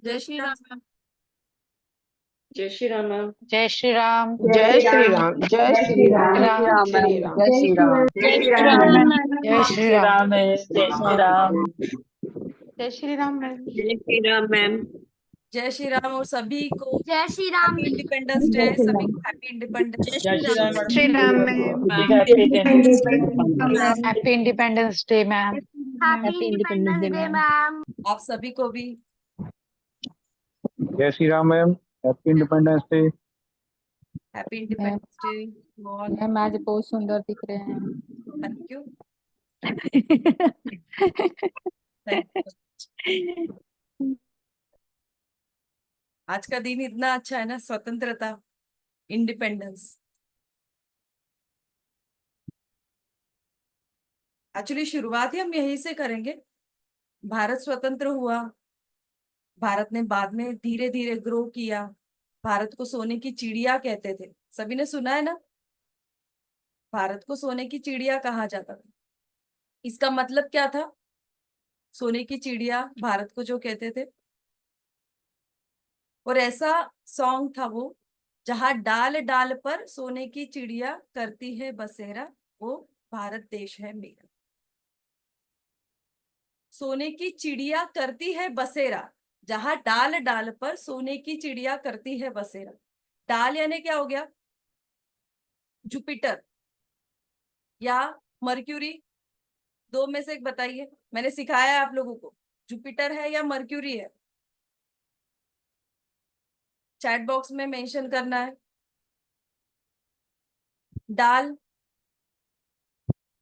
जय श्री राम। जय श्री राम मैम। जय श्री राम। जय श्री राम। जय श्री राम। राम श्री राम। जय श्री राम। जय जय श्री श्री राम राम मैम। जय श्री राम। जय श्री राम। जय श्री राम मैम। जय श्री राम मैम। जय श्री राम और सभी को जय Shri Ram. Happy independence day. सभी को हैप्पी इंडिपेंडेंस। जय Shri Ram madam. Shri Ram ma'am. Ma'am happy independence day ma'am. Happy independence day ma'am. आप सभी को भी जय Shri Ram ma'am. Happy independence day. Happy independence day. बहुत मैम आज बहुत सुंदर दिख रहे हैं। Thank you. Thank you. आज का दिन इतना अच्छा है ना, स्वतंत्रता, इंडिपेंडेंस। एक्चुअली शुरुआत ही हम यहीं से करेंगे। भारत स्वतंत्र हुआ, भारत ने बाद में धीरे धीरे ग्रो किया। भारत को सोने की चिड़िया कहते थे, सभी ने सुना है ना। भारत को सोने की चिड़िया कहा जाता था। इसका मतलब क्या था? सोने की चिड़िया भारत को जो कहते थे। और ऐसा सॉन्ग था वो, जहां डाल डाल पर सोने की चिड़िया करती है बसेरा, वो भारत देश है मेरा। सोने की चिड़िया करती है बसेरा, जहां डाल डाल पर सोने की चिड़िया करती है बसेरा। डाल यानी क्या हो गया? जुपिटर या मर्क्यूरी, दो में से एक बताइए। मैंने सिखाया है आप लोगों को, जुपिटर है या मर्क्यूरी है? चैट बॉक्स में मेंशन करना है। डाल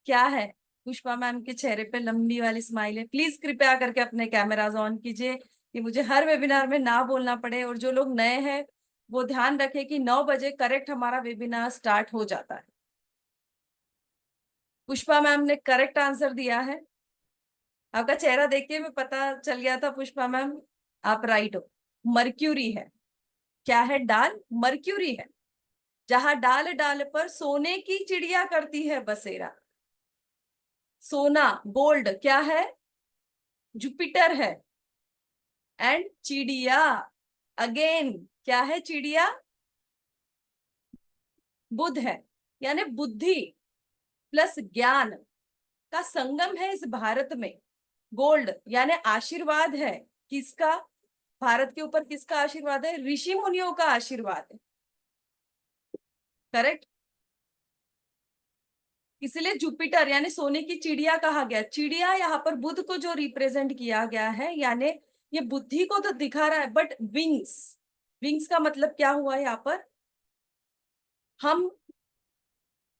क्या है? पुष्पा मैम के चेहरे पे लंबी वाली स्माइल है। प्लीज कृपया करके अपने कैमराज ऑन कीजिए कि मुझे हर वेबिनार में ना बोलना पड़े। और जो लोग नए हैं वो ध्यान रखें कि 9 बजे करेक्ट हमारा वेबिनार स्टार्ट हो जाता है। पुष्पा मैम ने करेक्ट आंसर दिया है। आपका चेहरा देख के मैं पता चल गया था पुष्पा मैम, आप राइट हो। मर्क्यूरी है। क्या है? डाल मर्क्यूरी है, जहां डाल डाल पर सोने की चिड़िया करती है बसेरा। सोना, गोल्ड क्या है? जुपिटर है। एंड चिड़िया अगेन क्या है? चिड़िया बुध है। यानी बुद्धि प्लस ज्ञान का संगम है इस भारत में। गोल्ड यानी आशीर्वाद है। किसका? भारत के ऊपर किसका आशीर्वाद है? ऋषि मुनियों का आशीर्वाद है। करेक्ट। इसलिए जुपिटर यानी सोने की चिड़िया कहा गया। चिड़िया यहाँ पर बुध को जो रिप्रेजेंट किया गया है, यानी ये बुद्धि को तो दिखा रहा है, बट विंग्स, विंग्स का मतलब क्या हुआ यहाँ पर? हम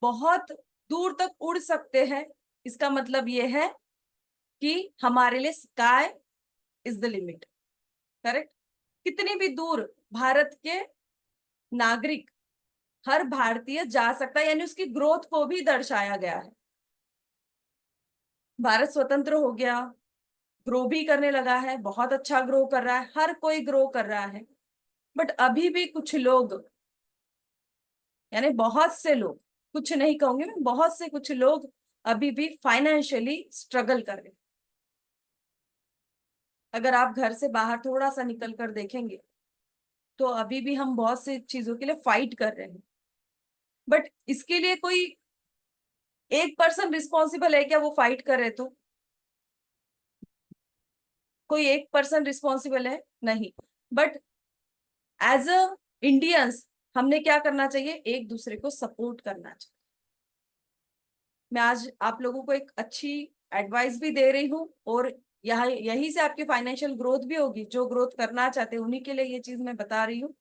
बहुत दूर तक उड़ सकते हैं। इसका मतलब ये है कि हमारे लिए sky is the limit. Correct. कितनी भी दूर भारत के नागरिक, हर भारतीय जा सकता है, यानी उसकी ग्रोथ को भी दर्शाया गया है। भारत स्वतंत्र हो गया, ग्रो भी करने लगा है, बहुत अच्छा ग्रो कर रहा है, हर कोई ग्रो कर रहा है। बट अभी भी कुछ लोग, यानी बहुत से लोग, कुछ नहीं कहूंगी मैं, बहुत से कुछ लोग अभी भी फाइनेंशियली स्ट्रगल कर रहे हैं। अगर आप घर से बाहर थोड़ा सा निकल कर देखेंगे तो अभी भी हम बहुत सी चीजों के लिए फाइट कर रहे हैं। बट इसके लिए कोई एक पर्सन रिस्पॉन्सिबल है क्या वो फाइट कर रहे? तो कोई एक पर्सन रिस्पॉन्सिबल है? नहीं। बट एज अ इंडियंस हमने क्या करना चाहिए? एक दूसरे को सपोर्ट करना चाहिए। मैं आज आप लोगों को एक अच्छी एडवाइस भी दे रही हूँ, और यहाँ यही से आपकी फाइनेंशियल ग्रोथ भी होगी। जो ग्रोथ करना चाहते हैं उन्हीं के लिए ये चीज मैं बता रही हूँ।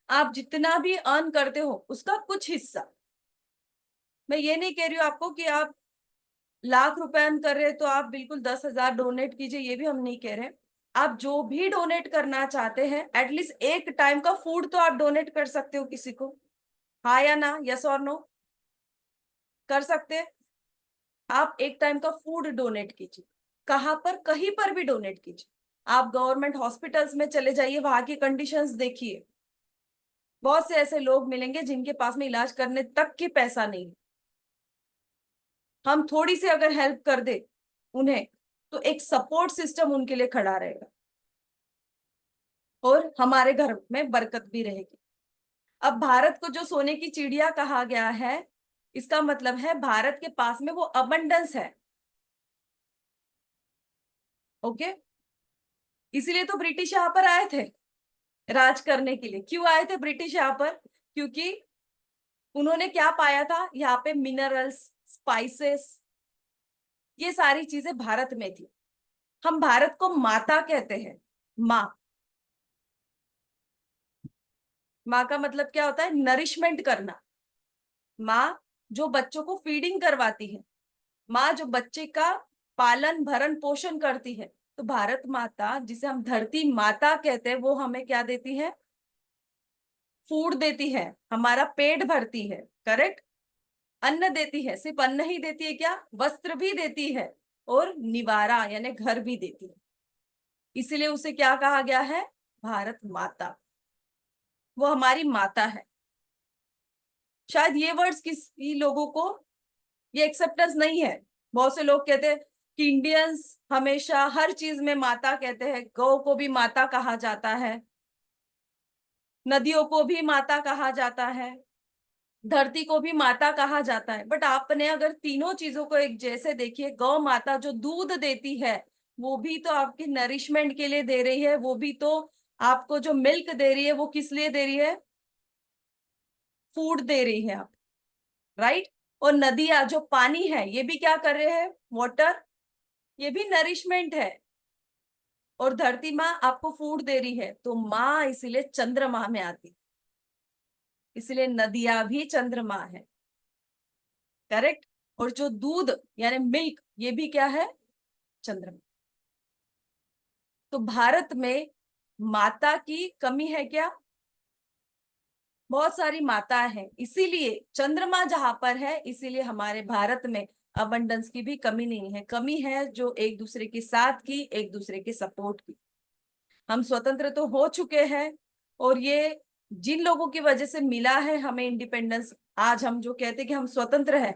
आप जितना भी अर्न करते हो उसका कुछ हिस्सा, मैं ये नहीं कह रही हूँ आपको कि आप लाख रुपए अर्न कर रहे हैं तो आप बिल्कुल 10,000 डोनेट कीजिए, ये भी हम नहीं कह रहे। आप जो भी डोनेट करना चाहते हैं, एटलीस्ट एक टाइम का फूड तो आप डोनेट कर सकते हो किसी को। हाँ या ना? यस और नो? कर सकते हैं। आप एक टाइम का फूड डोनेट कीजिए। कहां पर? कहीं पर भी डोनेट कीजिए। आप गवर्नमेंट हॉस्पिटल्स में चले जाइए, वहां की कंडीशंस देखिए। बहुत से ऐसे लोग मिलेंगे जिनके पास में इलाज करने तक की पैसा नहीं। हम थोड़ी सी अगर हेल्प कर दे उन्हें, तो एक सपोर्ट सिस्टम उनके लिए खड़ा रहेगा। और हमारे घर में बरकत भी रहेगी। अब भारत को जो सोने की चिड़िया कहा गया है, इसका मतलब है भारत के पास में वो अबंडेंस है। ओके, इसीलिए तो ब्रिटिश यहाँ पर आए थे राज करने के लिए। क्यों आए थे ब्रिटिश यहाँ पर? क्योंकि उन्होंने क्या पाया था यहाँ पे, मिनरल्स, स्पाइसेस, ये सारी चीजें भारत में थी। हम भारत को माता कहते हैं, माँ। माँ का मतलब क्या होता है? नरिशमेंट करना। माँ जो बच्चों को फीडिंग करवाती है, माँ जो बच्चे का पालन भरण पोषण करती है। तो भारत माता, जिसे हम धरती माता कहते हैं, वो हमें क्या देती है? फूड देती है, हमारा पेट भरती है। करेक्ट? अन्न देती है। सिर्फ अन्न ही देती है क्या? वस्त्र भी देती है और निवारा यानी घर भी देती है। इसीलिए उसे क्या कहा गया है? भारत माता। वो हमारी माता है। शायद ये वर्ड्स किसी लोगों को ये एक्सेप्टेंस नहीं है। बहुत से लोग कहते हैं कि इंडियंस हमेशा हर चीज में माता कहते हैं। गौ को भी माता कहा जाता है, नदियों को भी माता कहा जाता है, धरती को भी माता कहा जाता है। बट आपने अगर तीनों चीजों को एक जैसे देखिए, गौ माता जो दूध देती है, वो भी तो आपकी नरिशमेंट के लिए दे रही है। वो भी तो आपको जो मिल्क दे रही है, वो किस लिए दे रही है? फूड दे रही है आप, राइट? और नदियां जो पानी है, ये भी क्या कर रहे हैं? वाटर, ये भी नरिशमेंट है। और धरती माँ आपको फूड दे रही है। तो माँ इसीलिए चंद्रमा में आती, इसलिए नदियां भी चंद्रमा है। करेक्ट? और जो दूध यानी मिल्क, ये भी क्या है? चंद्रमा। तो भारत में माता की कमी है क्या? बहुत सारी माता है। इसीलिए चंद्रमा जहां पर है, इसीलिए हमारे भारत में अबंडेंस की भी कमी नहीं है। कमी है जो एक दूसरे के साथ की, एक दूसरे के सपोर्ट की। हम स्वतंत्र तो हो चुके हैं, और ये जिन लोगों की वजह से मिला है हमें इंडिपेंडेंस, आज हम जो कहते कि हम स्वतंत्र हैं,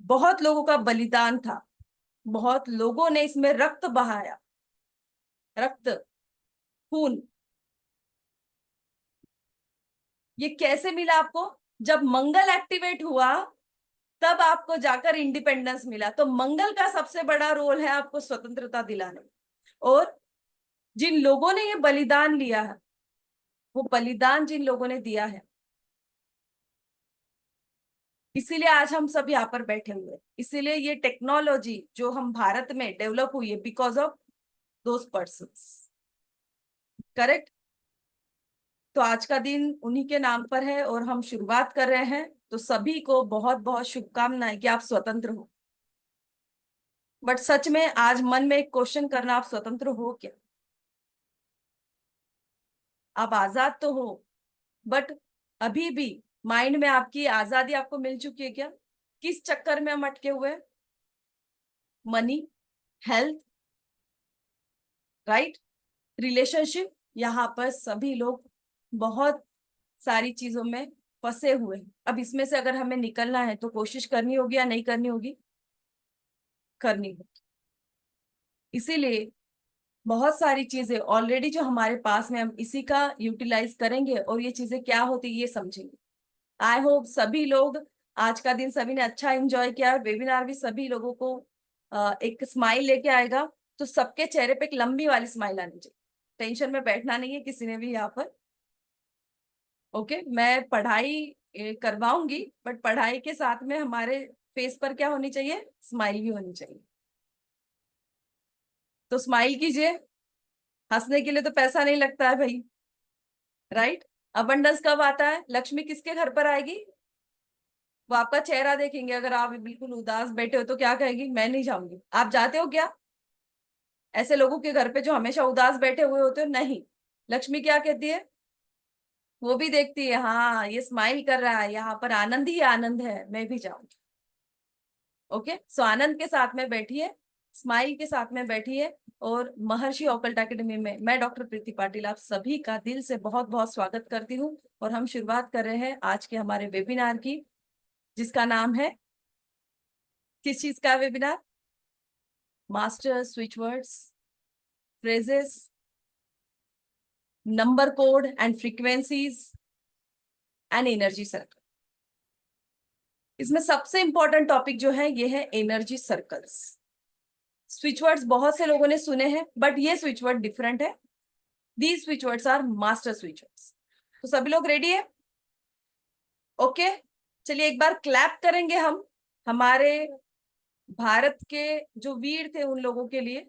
बहुत लोगों का बलिदान था। बहुत लोगों ने इसमें रक्त बहाया, रक्त, खून। ये कैसे मिला आपको? जब मंगल एक्टिवेट हुआ, तब आपको जाकर इंडिपेंडेंस मिला। तो मंगल का सबसे बड़ा रोल है आपको स्वतंत्रता दिलाने। और जिन लोगों ने ये बलिदान लिया है, वो बलिदान जिन लोगों ने दिया है, इसीलिए आज हम सब यहाँ पर बैठे हुए हैं। इसीलिए ये टेक्नोलॉजी जो हम भारत में डेवलप हुई है, because of those persons. Correct? तो आज का दिन उन्हीं के नाम पर है और हम शुरुआत कर रहे हैं। तो सभी को बहुत बहुत शुभकामनाएं कि आप स्वतंत्र हो। बट सच में आज मन में एक क्वेश्चन करना, आप स्वतंत्र हो क्या? आप आजाद तो हो, बट अभी भी माइंड में आपकी आजादी आपको मिल चुकी है क्या? किस चक्कर में हम अटके हुए हैं? Money, health, right, relationship. यहाँ पर सभी लोग बहुत सारी चीजों में फंसे हुए हैं। अब इसमें से अगर हमें निकलना है तो कोशिश करनी होगी या नहीं करनी होगी? करनी होगी। इसीलिए बहुत सारी चीजें ऑलरेडी जो हमारे पास में, हम इसी का यूटिलाइज करेंगे और ये चीजें क्या होती है ये समझेंगे। आई होप सभी लोग आज का दिन सभी ने अच्छा एंजॉय किया। वेबिनार भी सभी लोगों को एक स्माइल लेके आएगा। तो सबके चेहरे पे एक लंबी वाली स्माइल आनी चाहिए। टेंशन में बैठना नहीं है किसी ने भी यहाँ पर। ओके, मैं पढ़ाई करवाऊंगी, बट पढ़ाई के साथ में हमारे फेस पर क्या होनी चाहिए? स्माइल भी होनी चाहिए। तो स्माइल कीजिए। हंसने के लिए तो पैसा नहीं लगता है भाई, राइट? अबंडेंस कब आता है? लक्ष्मी किसके घर पर आएगी? वो आपका चेहरा देखेंगे। अगर आप बिल्कुल उदास बैठे हो तो क्या कहेगी? मैं नहीं जाऊंगी। आप जाते हो क्या ऐसे लोगों के घर पे जो हमेशा उदास बैठे हुए होते हो? नहीं। लक्ष्मी क्या कहती है? वो भी देखती है, हाँ ये स्माइल कर रहा है, यहाँ पर आनंद ही आनंद है, मैं भी जाऊंगी। ओके, सो आनंद के साथ में बैठिए, स्माइल के साथ में बैठिए। और महर्षि ऑकल्ट एकेडमी में मैं डॉक्टर प्रीति पाटिल आप सभी का दिल से बहुत बहुत स्वागत करती हूँ। और हम शुरुआत कर रहे हैं आज के हमारे वेबिनार की, जिसका नाम है, किस चीज का webinar? Master switch words, phrases number code and frequencies and energy circle. इसमें सबसे इंपॉर्टेंट टॉपिक जो है ये है एनर्जी सर्कल्स। स्विच वर्ड्स बहुत से लोगों ने सुने हैं, बट ये स्विच वर्ड डिफरेंट है। These switch words are master switch words. तो सभी लोग रेडी है? ओके, चलिए एक बार क्लैप करेंगे हम हमारे भारत के जो वीर थे उन लोगों के लिए।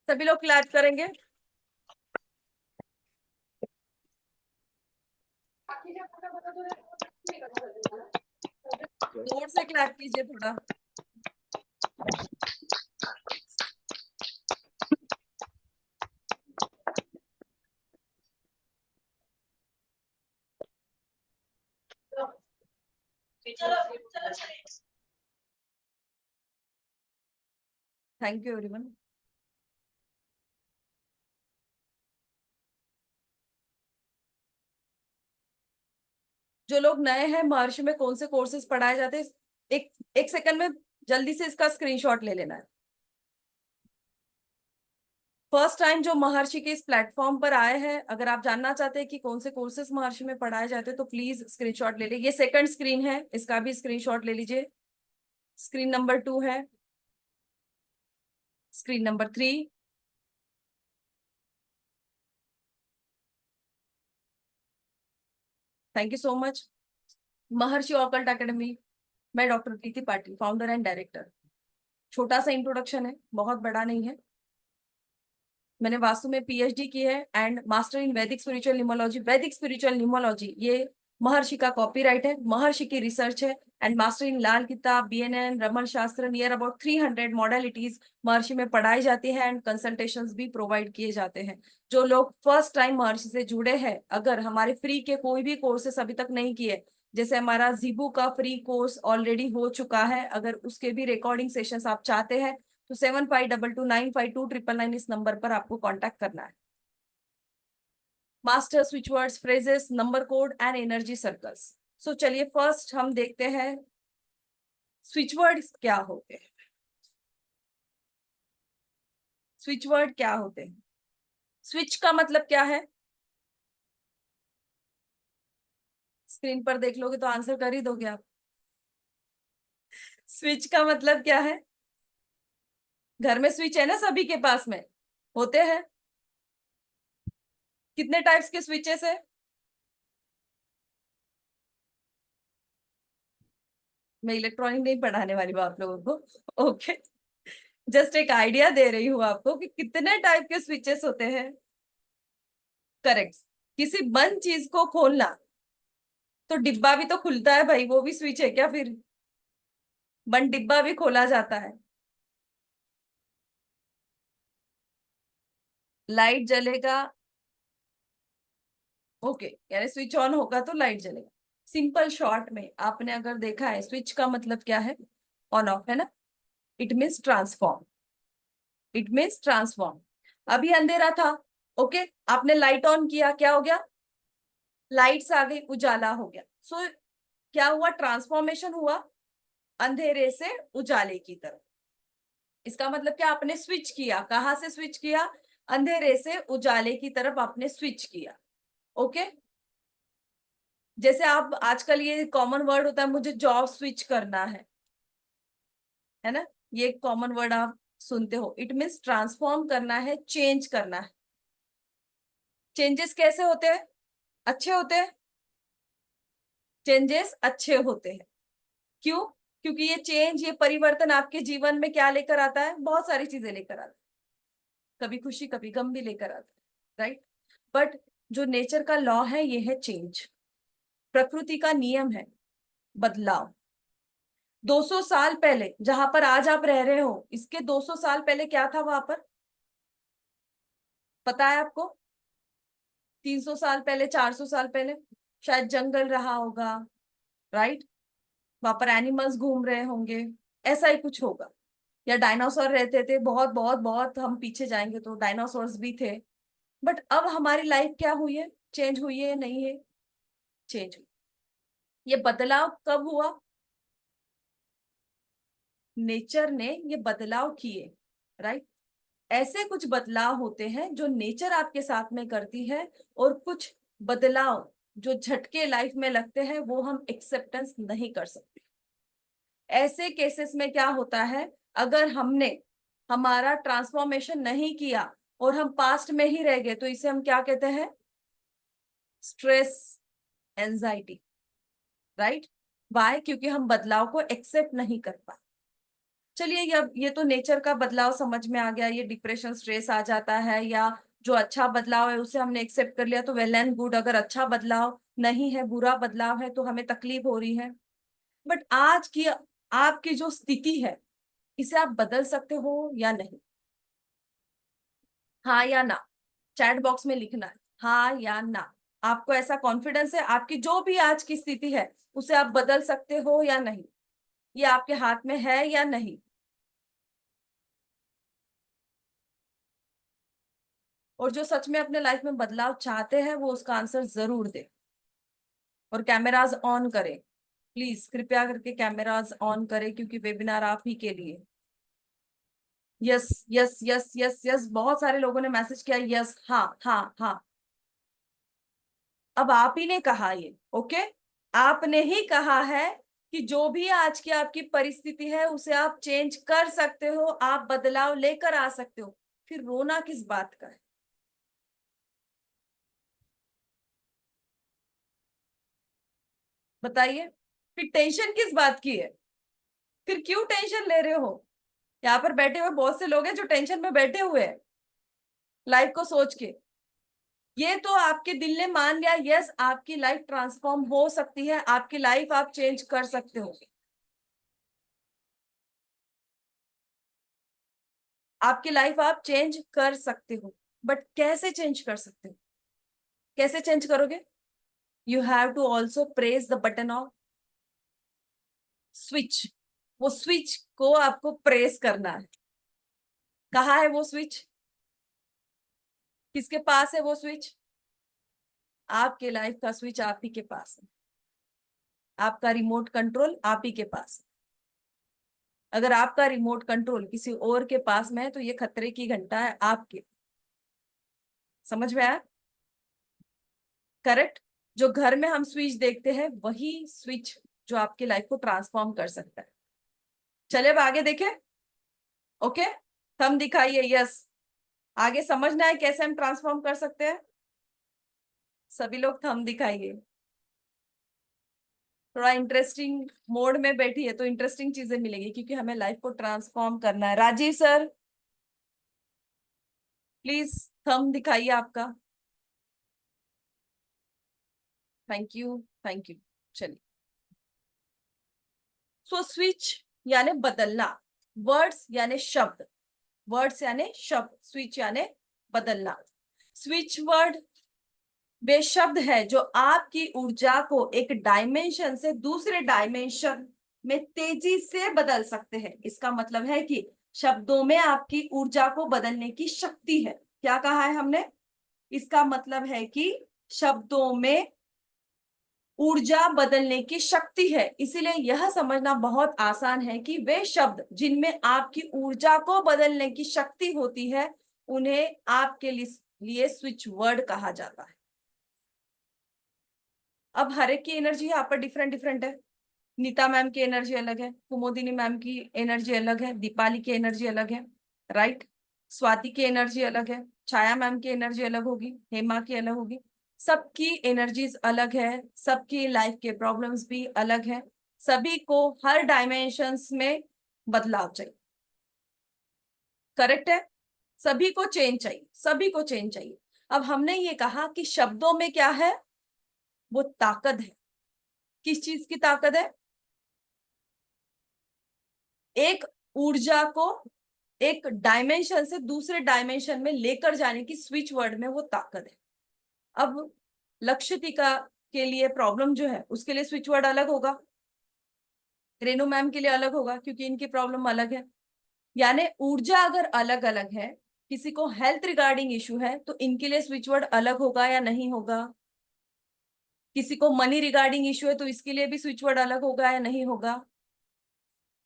सभी लोग क्लैप करेंगे। जोर से क्लैप कीजिए थोड़ा। Thank you everyone. जो लोग नए हैं, महर्षि में कौन से कोर्सेज पढ़ाए जाते हैं, एक एक सेकंड में जल्दी से इसका स्क्रीनशॉट ले लेना है। फर्स्ट टाइम जो महर्षि के इस प्लेटफॉर्म पर आए हैं, अगर आप जानना चाहते हैं कि कौन से कोर्सेज महर्षि में पढ़ाए जाते हैं तो प्लीज स्क्रीनशॉट ले लीजिए। ये सेकंड स्क्रीन है, इसका भी स्क्रीनशॉट ले लीजिए। स्क्रीन नंबर 2 है, screen number 3, thank you so much. Maharshi occult academy, मैं doctor Preeti Patil, founder and director. छोटा सा इंट्रोडक्शन है, बहुत बड़ा नहीं है। मैंने वास्तु में पीएचडी की है एंड मास्टर इन वैदिक स्पिरिचुअल न्यूमरोलॉजी। वैदिक स्पिरिचुअल न्यूमरोलॉजी ये महर्षि का कॉपीराइट है, महर्षि की रिसर्च है। एंड मास्टर इन लाल किताब, बीएनएन, रमन शास्त्र, नियर अबाउट 300 मॉडलिटीज महर्षि में पढ़ाई जाती है एंड कंसल्टेशंस भी प्रोवाइड किए जाते हैं। जो लोग फर्स्ट टाइम महर्षि से जुड़े हैं, अगर हमारे फ्री के कोई भी कोर्सेस अभी तक नहीं किए, जैसे हमारा जीबू का फ्री कोर्स ऑलरेडी हो चुका है, अगर उसके भी रिकॉर्डिंग सेशंस आप चाहते हैं तो 7522952999 इस नंबर पर आपको कांटेक्ट करना है। Master switch words, phrases, number code and energy circles. So चलिए फर्स्ट हम देखते हैं स्विच वर्ड्स क्या होते हैं। स्विच वर्ड क्या होते हैं? स्विच का मतलब क्या है? स्क्रीन पर देख लोगे तो आंसर कर ही दोगे आप। स्विच का मतलब क्या है? घर में स्विच है ना, सभी के पास में होते हैं। कितने टाइप्स के स्विचेस है? मैं इलेक्ट्रॉनिक नहीं पढ़ाने वाली हूँ आप लोगों को, ओके। जस्ट एक आइडिया दे रही हूँ आपको कि कितने टाइप के स्विचेस होते हैं। करेक्ट। किसी बंद चीज को खोलना, तो डिब्बा भी तो खुलता है भाई, वो भी स्विच है क्या? फिर बंद डिब्बा भी खोला जाता है। लाइट जलेगा, ओके, यानी स्विच ऑन होगा तो लाइट जलेगा। सिंपल शॉर्ट में आपने अगर देखा है, स्विच का मतलब क्या है? ऑन ऑफ, है ना। It means transform, it means transform. अभी अंधेरा था, ओके, आपने लाइट ऑन किया, क्या हो गया? लाइट्स आ गई, उजाला हो गया। सो क्या हुआ? ट्रांसफॉर्मेशन हुआ अंधेरे से उजाले की तरफ। इसका मतलब क्या? आपने स्विच किया। कहां से स्विच किया? अंधेरे से उजाले की तरफ आपने स्विच किया, ओके। जैसे आप आजकल ये कॉमन वर्ड होता है, मुझे जॉब स्विच करना है ना, ये कॉमन वर्ड आप सुनते हो। इट मीन्स ट्रांसफॉर्म करना है, चेंज करना है। चेंजेस कैसे होते हैं? अच्छे होते हैं। चेंजेस अच्छे होते हैं, क्यों? क्योंकि ये चेंज, ये परिवर्तन आपके जीवन में क्या लेकर आता है? बहुत सारी चीजें लेकर आता है। कभी खुशी, कभी गम भी लेकर आता है, राइट। बट जो नेचर का लॉ है ये है चेंज। प्रकृति का नियम है बदलाव। 200 साल पहले जहां पर आज आप रह रहे हो, इसके 200 साल पहले क्या था वहां पर? पता है आपको? 300 साल पहले, 400 साल पहले शायद जंगल रहा होगा, राइट। वहां पर एनिमल्स घूम रहे होंगे, ऐसा ही कुछ होगा। या डायनासोर रहते थे, बहुत बहुत बहुत हम पीछे जाएंगे तो डायनासोर्स भी थे। बट अब हमारी लाइफ क्या हुई है? चेंज हुई है, नहीं है? चेंज हुई। ये बदलाव कब हुआ? नेचर ने ये बदलाव किए, राइट। ऐसे कुछ बदलाव होते हैं जो नेचर आपके साथ में करती है, और कुछ बदलाव जो झटके लाइफ में लगते हैं वो हम एक्सेप्टेंस नहीं कर सकते। ऐसे केसेस में क्या होता है, अगर हमने हमारा ट्रांसफॉर्मेशन नहीं किया और हम पास्ट में ही रह गए तो इसे हम क्या कहते हैं, स्ट्रेस, एंजाइटी, राइट। वाई? क्योंकि हम बदलाव को एक्सेप्ट नहीं कर पाए। चलिए, ये तो नेचर का बदलाव समझ में आ गया, ये डिप्रेशन, स्ट्रेस आ जाता है, या जो अच्छा बदलाव है उसे हमने एक्सेप्ट कर लिया तो वेल एंड गुड। अगर अच्छा बदलाव नहीं है, बुरा बदलाव है, तो हमें तकलीफ हो रही है। बट आज की आपकी जो स्थिति है, इसे आप बदल सकते हो या नहीं? हाँ या ना, चैट बॉक्स में लिखना है, हाँ या ना। आपको ऐसा कॉन्फिडेंस है आपकी जो भी आज की स्थिति है उसे आप बदल सकते हो या नहीं? ये आपके हाथ में है या नहीं? और जो सच में अपने लाइफ में बदलाव चाहते हैं वो उसका आंसर जरूर दे। और कैमराज ऑन करें, प्लीज कृपया करके कैमराज ऑन करें, क्योंकि वेबिनार आप ही के लिए। Yes yes yes yes yes, बहुत सारे लोगों ने मैसेज किया यस, हाँ हाँ हाँ। अब आप ही ने कहा ये, ओके, आपने ही कहा है कि जो भी आज की आपकी परिस्थिति है उसे आप चेंज कर सकते हो, आप बदलाव लेकर आ सकते हो। फिर रोना किस बात का है? बताइए, फिर टेंशन किस बात की है? फिर क्यों टेंशन ले रहे हो? यहाँ पर बैठे हुए बहुत से लोग हैं जो टेंशन में बैठे हुए हैं लाइफ को सोच के। ये तो आपके दिल ने मान लिया, यस आपकी लाइफ ट्रांसफॉर्म हो सकती है, आपकी लाइफ आप चेंज कर सकते हो, आपकी लाइफ आप चेंज कर सकते हो। बट कैसे चेंज कर सकते हो? कैसे चेंज करोगे? You have to also press the button of switch. वो स्विच को आपको प्रेस करना है। कहाँ है वो स्विच? किसके पास है वो स्विच? आपके लाइफ का स्विच आप ही के पास है, आपका रिमोट कंट्रोल आप ही के पास है। अगर आपका रिमोट कंट्रोल किसी और के पास में है तो ये खतरे की घंटा है आपके। समझ में आया? करेक्ट। जो घर में हम स्विच देखते हैं वही स्विच जो आपकी लाइफ को ट्रांसफॉर्म कर सकता है। चले अब आगे देखें। ओके, थंब दिखाइए, यस। आगे समझना है कैसे हम ट्रांसफॉर्म कर सकते हैं। सभी लोग थंब दिखाइए। थोड़ा इंटरेस्टिंग मोड में बैठी है तो इंटरेस्टिंग चीजें मिलेगी, क्योंकि हमें लाइफ को ट्रांसफॉर्म करना है। राजीव सर प्लीज थंब दिखाइए आपका। Thank you thank you. चलिए, सो स्विच यानी बदलना, वर्ड्स यानी शब्द, वर्ड्स यानी शब्द, स्विच यानी बदलना। स्विच वर्ड वे शब्द है जो आपकी ऊर्जा को एक डायमेंशन से दूसरे डायमेंशन में तेजी से बदल सकते हैं। इसका मतलब है कि शब्दों में आपकी ऊर्जा को बदलने की शक्ति है। क्या कहा है हमने? इसका मतलब है कि शब्दों में ऊर्जा बदलने की शक्ति है। इसीलिए यह समझना बहुत आसान है कि वे शब्द जिनमें आपकी ऊर्जा को बदलने की शक्ति होती है उन्हें आपके लिए स्विच वर्ड कहा जाता है। अब हर एक की एनर्जी यहाँ पर डिफरेंट डिफरेंट है। नीता मैम की एनर्जी अलग है, कुमोदिनी मैम की एनर्जी अलग है, दीपाली की एनर्जी अलग है, राइट। स्वाति की एनर्जी अलग है, छाया मैम की एनर्जी अलग होगी, हेमा की अलग होगी। सबकी एनर्जीज अलग है, सबकी लाइफ के प्रॉब्लम्स भी अलग है। सभी को हर डायमेंशंस में बदलाव चाहिए। करेक्ट है? सभी को चेंज चाहिए, सभी को चेंज चाहिए। अब हमने ये कहा कि शब्दों में क्या है? वो ताकत है। किस चीज की ताकत है? एक ऊर्जा को एक डायमेंशन से दूसरे डायमेंशन में लेकर जाने की स्विच वर्ड में वो ताकत है। अब लक्षितिका के लिए प्रॉब्लम जो है उसके लिए स्विच वर्ड अलग होगा, रेनू मैम के लिए अलग होगा, क्योंकि इनकी प्रॉब्लम अलग है। यानी ऊर्जा अगर अलग अलग है, किसी को हेल्थ रिगार्डिंग इशू है तो इनके लिए स्विच वर्ड अलग होगा या नहीं होगा? किसी को मनी रिगार्डिंग इशू है तो इसके लिए भी स्विच वर्ड अलग होगा या नहीं होगा?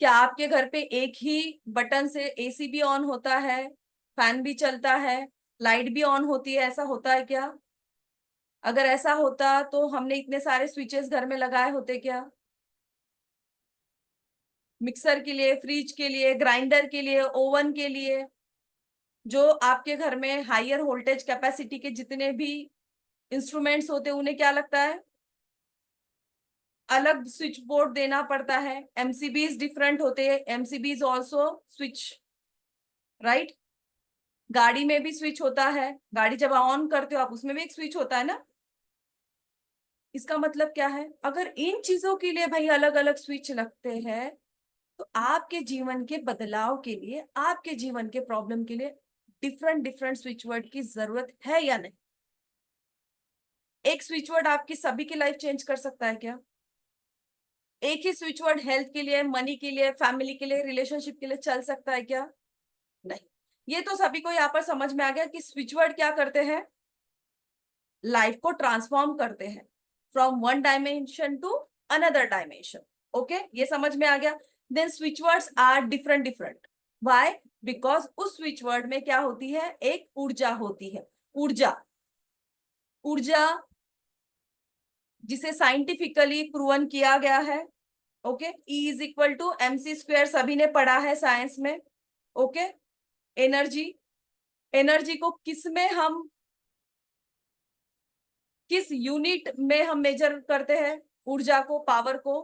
क्या आपके घर पे एक ही बटन से एसी भी ऑन होता है फैन भी चलता है, लाइट भी ऑन होती है, ऐसा होता है क्या? अगर ऐसा होता तो हमने इतने सारे स्विचेस घर में लगाए होते क्या? मिक्सर के लिए, फ्रिज के लिए, ग्राइंडर के लिए, ओवन के लिए, जो आपके घर में हायर वोल्टेज कैपेसिटी के जितने भी इंस्ट्रूमेंट्स होते हैं उन्हें क्या लगता है, अलग स्विच बोर्ड देना पड़ता है। एमसीबीज डिफरेंट होते हैं, एमसीबीज ऑल्सो स्विच, राइट? गाड़ी में भी स्विच होता है, गाड़ी जब ऑन करते हो आप उसमें भी एक स्विच होता है ना। इसका मतलब क्या है, अगर इन चीजों के लिए भाई अलग अलग स्विच लगते हैं तो आपके जीवन के बदलाव के लिए, आपके जीवन के प्रॉब्लम के लिए डिफरेंट डिफरेंट स्विच वर्ड की जरूरत है या नहीं? एक स्विच वर्ड आपकी सभी की लाइफ चेंज कर सकता है क्या? एक ही स्विच वर्ड हेल्थ के लिए, मनी के लिए, फैमिली के लिए, रिलेशनशिप के लिए चल सकता है क्या? नहीं। ये तो सभी को यहाँ पर समझ में आ गया कि स्विच वर्ड क्या करते हैं, लाइफ को ट्रांसफॉर्म करते हैं from one dimension to another dimension. Okay, ये समझ में आ गया। Then switch words are different different. Why? Because उस स्विच वर्ड में क्या होती है, एक ऊर्जा होती है। ऊर्जा, ऊर्जा जिसे साइंटिफिकली प्रूवन किया गया है। Okay, E is equal to mc², सभी ने पढ़ा है साइंस में। ओके, एनर्जी, एनर्जी को किस में हम, किस यूनिट में हम मेजर करते हैं ऊर्जा को, पावर को?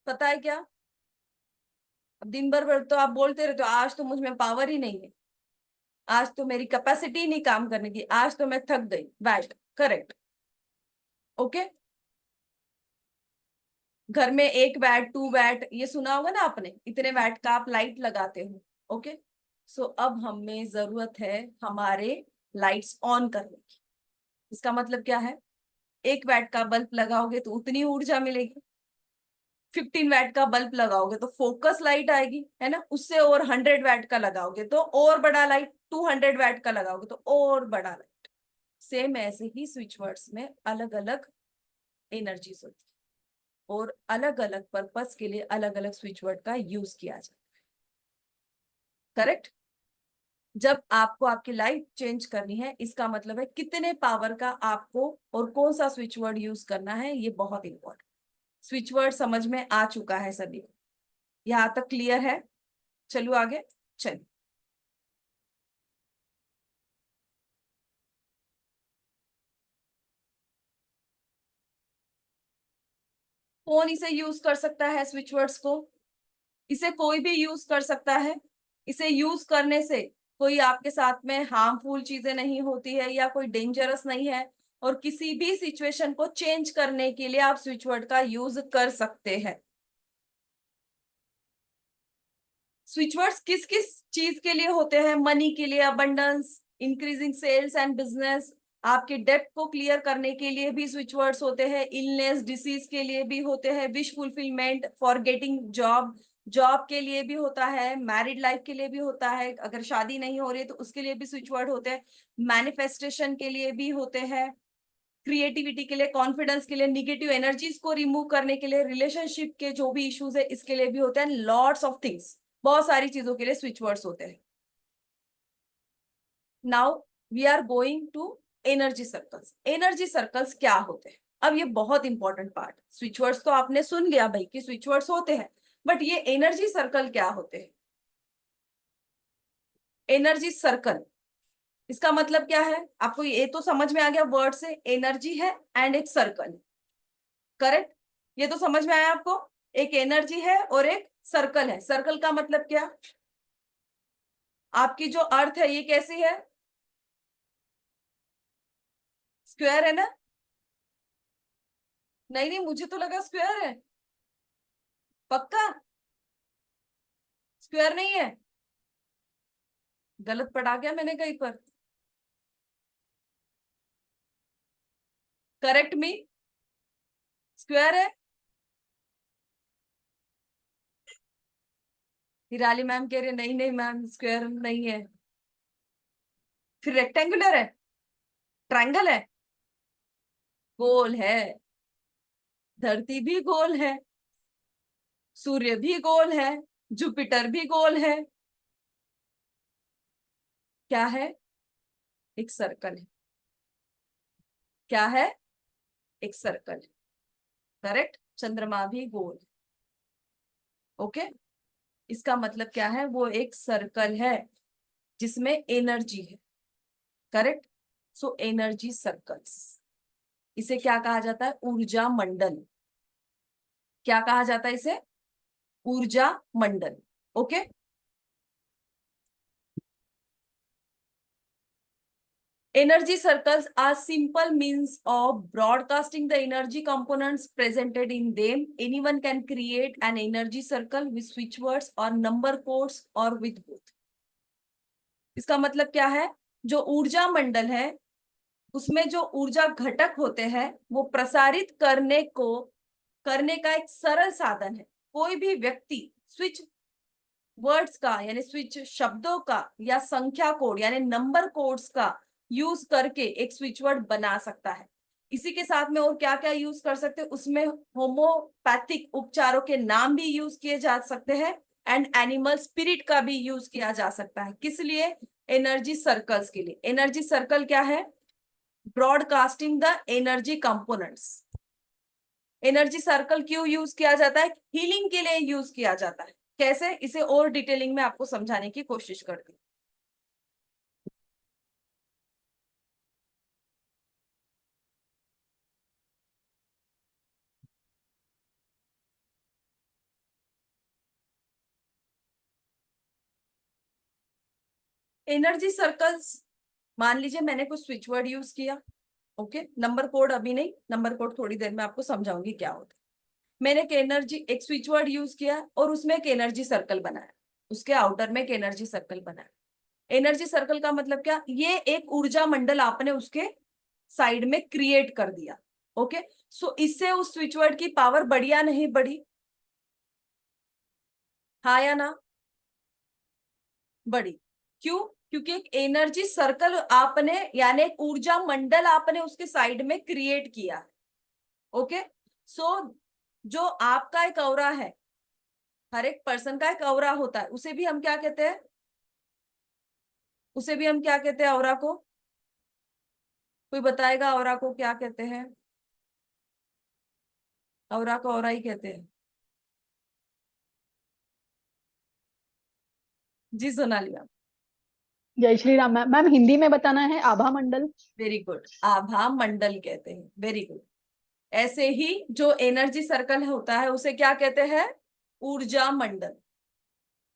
पता है क्या? अब दिन भर तो आप बोलते रहते हो आज तो मुझ में पावर ही नहीं है, आज तो मेरी कैपेसिटी नहीं काम करने की, आज तो मैं थक गई। VAT, correct. ओके, घर में 1 वैट 2 वैट ये सुना होगा ना आपने, इतने वैट का आप लाइट लगाते हो। ओके, सो अब हमें जरूरत है हमारे लाइट्स ऑन करने की। इसका मतलब क्या है, 1 वैट का बल्ब लगाओगे तो उतनी ऊर्जा मिलेगी, 15 वैट का बल्ब लगाओगे तो फोकस लाइट आएगी, है ना। उससे और 100 वैट का लगाओगे तो और बड़ा लाइट, 200 वैट का लगाओगे तो और बड़ा लाइट। सेम ऐसे ही स्विच वर्ड्स में अलग अलग एनर्जीज होती है और अलग अलग पर्पस के लिए अलग अलग स्विच वर्ड का यूज किया जाता है। करेक्ट? जब आपको आपकी लाइफ चेंज करनी है, इसका मतलब है कितने पावर का आपको और कौन सा स्विच वर्ड यूज करना है, ये बहुत इंपॉर्टेंट। स्विच वर्ड समझ में आ चुका है सभी को, यहां तक क्लियर है? चलो आगे, चलिए। कौन इसे यूज कर सकता है स्विच वर्ड्स को? इसे कोई भी यूज कर सकता है। इसे यूज करने से कोई आपके साथ में हार्मफुल चीजें नहीं होती है या कोई डेंजरस नहीं है, और किसी भी सिचुएशन को चेंज करने के लिए आप स्विच वर्ड का यूज कर सकते हैं। स्विच वर्ड्स किस किस चीज के लिए होते हैं? मनी के लिए, abundance, increasing sales and business, आपके डेप्थ को क्लियर करने के लिए भी स्विच वर्ड्स होते हैं, इलनेस डिसीज के लिए भी होते हैं, wish fulfilment, for getting job, job के लिए भी होता है, मैरिड लाइफ के लिए भी होता है, अगर शादी नहीं हो रही है तो उसके लिए भी स्विच वर्ड होते हैं, मैनिफेस्टेशन के लिए भी होते हैं, क्रिएटिविटी के लिए, कॉन्फिडेंस के लिए, निगेटिव एनर्जीज को रिमूव करने के लिए, रिलेशनशिप के जो भी इश्यूज है इसके लिए भी होते हैं, लॉट्स ऑफ थिंग्स, बहुत सारी चीजों के लिए स्विच वर्ड्स होते हैं। Now we are going to energy circles. Energy circles क्या होते हैं? अब ये बहुत इंपॉर्टेंट पार्ट, स्विच वर्ड्स तो आपने सुन लिया भाई कि स्विच वर्ड्स होते हैं, बट ये एनर्जी सर्कल क्या होते हैं? एनर्जी सर्कल, इसका मतलब क्या है? आपको ये तो समझ में आ गया, वर्ड से एनर्जी है एंड एक सर्कल। करेक्ट? ये तो समझ में आया आपको, एक एनर्जी है और एक सर्कल है। सर्कल का मतलब क्या? आपकी जो अर्थ है ये कैसी है? स्क्वायर है ना? नहीं नहीं, मुझे तो लगा स्क्वायर है। पक्का स्क्वायर नहीं है? गलत पढ़ा गया मैंने कहीं पर? करेक्ट मी, स्क्वायर है? हिराली मैम कह रहे नहीं नहीं मैम स्क्वायर नहीं है। फिर रेक्टेंगुलर है, ट्रायंगल है, गोल है। धरती भी गोल है, सूर्य भी गोल है, जुपिटर भी गोल है, क्या है? एक सर्कल है। क्या है? एक सर्कल है, करेक्ट। चंद्रमा भी गोल है, ओके। इसका मतलब क्या है? वो एक सर्कल है जिसमें एनर्जी है, करेक्ट। सो एनर्जी सर्कल्स, इसे क्या कहा जाता है? ऊर्जा मंडल। क्या कहा जाता है इसे? ऊर्जा मंडल, okay. Energy circles are simple means of broadcasting the energy components presented in them. Anyone can create an energy circle with switch words or number codes or with both. इसका मतलब क्या है? जो ऊर्जा मंडल है उसमें जो ऊर्जा घटक होते हैं वो प्रसारित करने का एक सरल साधन है। कोई भी व्यक्ति स्विच वर्ड्स का यानी स्विच शब्दों का या संख्या कोड यानी नंबर कोड्स का यूज करके एक स्विच वर्ड बना सकता है। इसी के साथ में और क्या क्या यूज कर सकते हैं? उसमें होम्योपैथिक उपचारों के नाम भी यूज किए जा सकते हैं एंड एनिमल स्पिरिट का भी यूज किया जा सकता है। किस लिए? एनर्जी सर्कल्स के लिए। एनर्जी सर्कल क्या है? Broadcasting the energy components. Energy circle क्यों यूज किया जाता है? हीलिंग के लिए यूज किया जाता है। कैसे? इसे और डिटेलिंग में आपको समझाने की कोशिश करती हूँ। एनर्जी सर्कल्स, मान लीजिए मैंने कुछ स्विच वर्ड यूज किया, ओके। नंबर कोड अभी नहीं, नंबर कोड थोड़ी देर में आपको समझाऊंगी क्या होता है। मैंने एक स्विच वर्ड यूज किया और उसमें एक एनर्जी सर्कल बनाया, उसके आउटर में एक एनर्जी सर्कल बनाया। एनर्जी सर्कल का मतलब क्या? ये एक ऊर्जा मंडल आपने उसके साइड में क्रिएट कर दिया, ओके। सो इससे उस स्विच वर्ड की पावर बढ़ी या नहीं बढ़ी? हाँ या ना? बढ़ी। क्यों? क्योंकि एक एनर्जी सर्कल आपने यानी एक ऊर्जा मंडल आपने उसके साइड में क्रिएट किया, ओके। सो जो आपका एक ऑरा है, हर एक पर्सन का एक ऑरा होता है, उसे भी हम क्या कहते हैं? ऑरा को? कोई बताएगा ऑरा को क्या कहते हैं? ऑरा को ऑरा ही कहते हैं। जी सोनाली मैम। जय श्री राम मैम। मैम हिंदी में बताना है आभा मंडल। वेरी गुड, आभा मंडल कहते हैं, वेरी गुड। ऐसे ही जो एनर्जी सर्कल होता है उसे क्या कहते हैं? ऊर्जा मंडल,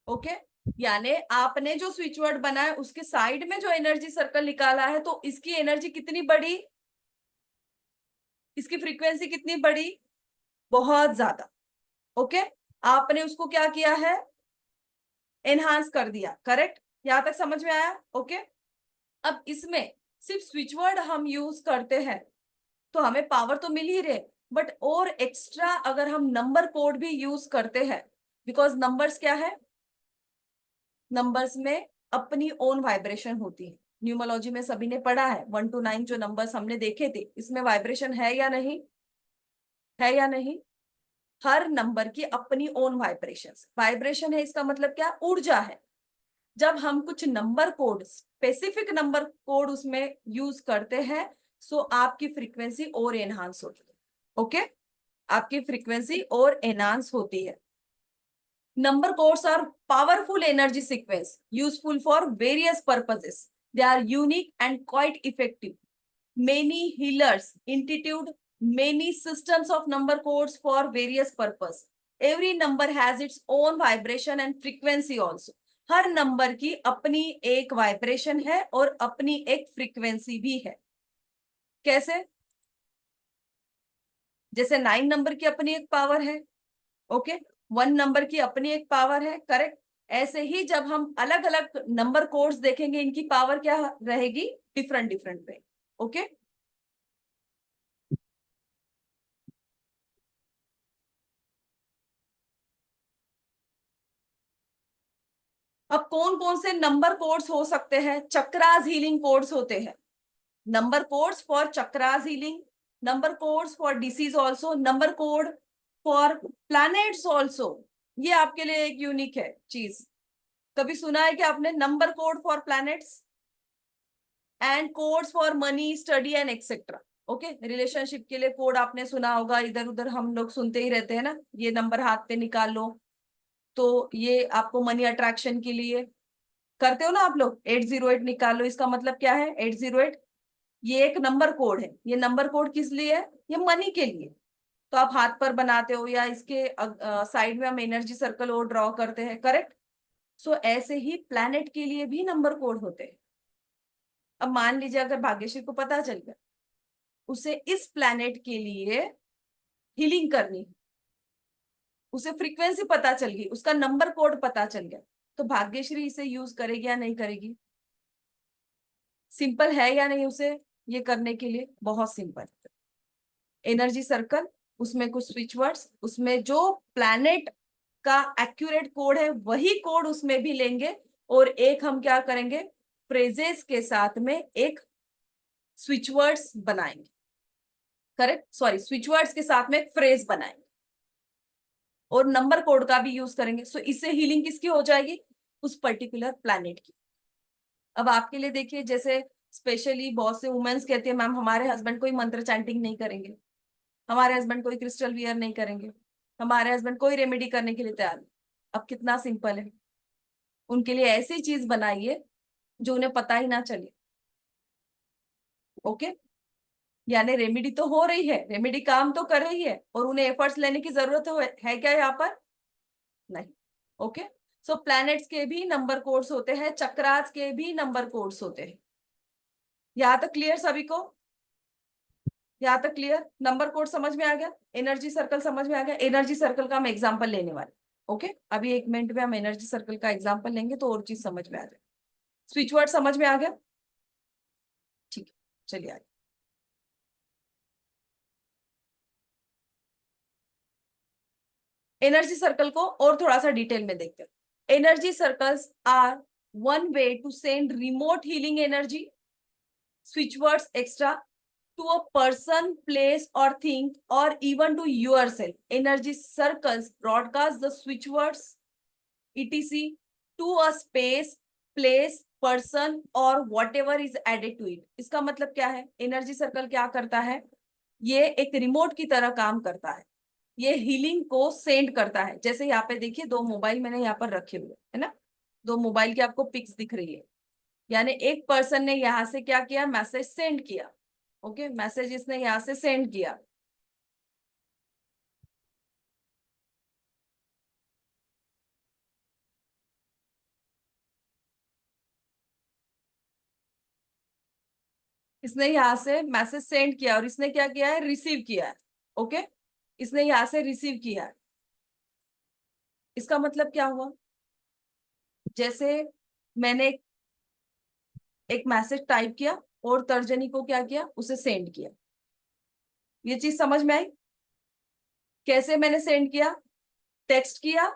ओके। यानी आपने जो स्विच वर्ड बनाया उसके साइड में जो एनर्जी सर्कल निकाला है तो इसकी एनर्जी कितनी बढ़ी? इसकी फ्रीक्वेंसी कितनी बढ़ी? बहुत ज्यादा, ओके। आपने उसको क्या किया है? एनहांस कर दिया, करेक्ट। यहां तक समझ में आया? ओके। अब इसमें सिर्फ स्विच वर्ड हम यूज करते हैं तो हमें पावर तो मिल ही रहे, बट और एक्स्ट्रा अगर हम नंबर कोड भी यूज करते हैं, बिकॉज नंबर्स क्या है? नंबर्स में अपनी ओन वाइब्रेशन होती है। न्यूमरोलॉजी में सभी ने पढ़ा है, 1 to 9 जो नंबर्स हमने देखे थे, इसमें वाइब्रेशन है या नहीं? है या नहीं? हर नंबर की अपनी ओन वाइब्रेशन है। इसका मतलब क्या? ऊर्जा है। जब हम कुछ number code, specific number code उसमें यूज करते हैं सो आपकी फ्रीक्वेंसी और एनहांस होती है, ओके। आपकी फ्रीक्वेंसी और एनहांस होती है। Number codes are powerful energy sequence useful for various purposes. They are unique and quite effective. Many healers institute many systems of number codes for various purpose. Every number has its own vibration and frequency also. Her number की अपनी एक vibration है और अपनी एक frequency भी है। कैसे? जैसे 9 नंबर की अपनी एक पावर है, ओके। 1 नंबर की अपनी एक पावर है, करेक्ट। ऐसे ही जब हम अलग अलग नंबर कोड्स देखेंगे इनकी पावर क्या रहेगी? Different different way, okay. अब कौन कौन से नंबर कोड्स हो सकते हैं? चक्रास हीलिंग कोड्स होते हैं। Number codes for chakras healing, number codes for disease also, number code for planets also, ये आपके लिए एक यूनिक है चीज। कभी सुना है कि आपने number code for planets and codes for money study and etcetera? Okay, relationship के लिए कोड आपने सुना होगा, इधर उधर हम लोग सुनते ही रहते हैं ना, ये नंबर हाथ पे निकाल लो तो ये आपको मनी अट्रैक्शन के लिए करते हो ना आप लोग। 808 निकाल लो, इसका मतलब क्या है 808? ये एक नंबर कोड है। ये नंबर कोड किस लिए है? ये मनी के लिए। तो आप हाथ पर बनाते हो या इसके साइड में हम एनर्जी सर्कल और ड्रॉ करते हैं, करेक्ट? सो ऐसे ही प्लैनेट के लिए भी नंबर कोड होते हैं। अब मान लीजिए अगर भाग्यश्री को पता चल गया उसे इस प्लैनेट के लिए हीलिंग करनी, उसे फ्रीक्वेंसी पता चल गई, उसका नंबर कोड पता चल गया, तो भाग्यश्री इसे यूज करेगी या नहीं करेगी? सिंपल है या नहीं उसे ये करने के लिए? बहुत सिंपल। एनर्जी सर्कल, उसमें कुछ स्विच वर्ड्स, उसमें जो प्लैनेट का एक्यूरेट कोड है वही कोड उसमें भी लेंगे, और एक हम क्या करेंगे, फ्रेजेस के साथ में एक स्विच वर्ड्स बनाएंगे, करेक्ट? सॉरी, स्विच वर्ड्स के साथ में एक फ्रेज बनाएंगे और नंबर कोड का भी यूज करेंगे। सो इससे हीलिंग किसकी हो जाएगी? उस पर्टिकुलर प्लैनेट की। अब आपके लिए देखिए, जैसे स्पेशली बहुत से वुमेन्स कहती है मैम हमारे हस्बैंड कोई मंत्र चैंटिंग नहीं करेंगे, हमारे हस्बैंड कोई क्रिस्टल वियर नहीं करेंगे, हमारे हस्बैंड कोई रेमेडी करने के लिए तैयार नहीं। अब कितना सिंपल है, उनके लिए ऐसी चीज बनाइए जो उन्हें पता ही ना चले। ओके, यानी रेमेडी तो हो रही है, रेमेडी काम तो कर रही है, और उन्हें एफर्ट्स लेने की जरूरत है क्या यहाँ पर? नहीं। ओके, सो प्लैनेट्स के भी नंबर कोड्स होते हैं, चक्रास के भी नंबर कोड्स होते हैं। यहाँ तक क्लियर सभी को? यहाँ तक क्लियर? नंबर कोड समझ में आ गया, एनर्जी सर्कल समझ में आ गया। एनर्जी सर्कल का हम एग्जाम्पल लेने वाले। ओके, अभी 1 मिनट में हम एनर्जी सर्कल का एग्जाम्पल लेंगे तो और चीज समझ में आ जाए। स्विच वर्ड समझ में आ गया? ठीक है, चलिए आगे। एनर्जी सर्कल को और थोड़ा सा डिटेल में देखते हैं। Energy circles are one way to send remote healing energy, switch words extra, to a person, place or thing, or even to yourself. Energy circles broadcast the switch words etc to a space, place, person or whatever is added to it. इसका मतलब क्या है? Energy circle क्या करता है? ये एक remote की तरह काम करता है, ये हीलिंग को सेंड करता है। जैसे यहाँ पे देखिए, 2 मोबाइल मैंने यहाँ पर रखे हुए है ना, 2 मोबाइल की आपको पिक्स दिख रही है, यानी एक पर्सन ने यहां से क्या किया, मैसेज सेंड किया। ओके, मैसेज इसने यहां से सेंड किया, इसने यहां से मैसेज सेंड किया और इसने क्या किया है, रिसीव किया है। ओके, इसने यहां से रिसीव किया है। इसका मतलब क्या हुआ? जैसे मैंने एक मैसेज टाइप किया और तर्जनी को क्या किया, उसे सेंड किया। ये चीज समझ में आई? कैसे मैंने सेंड किया? टेक्स्ट किया,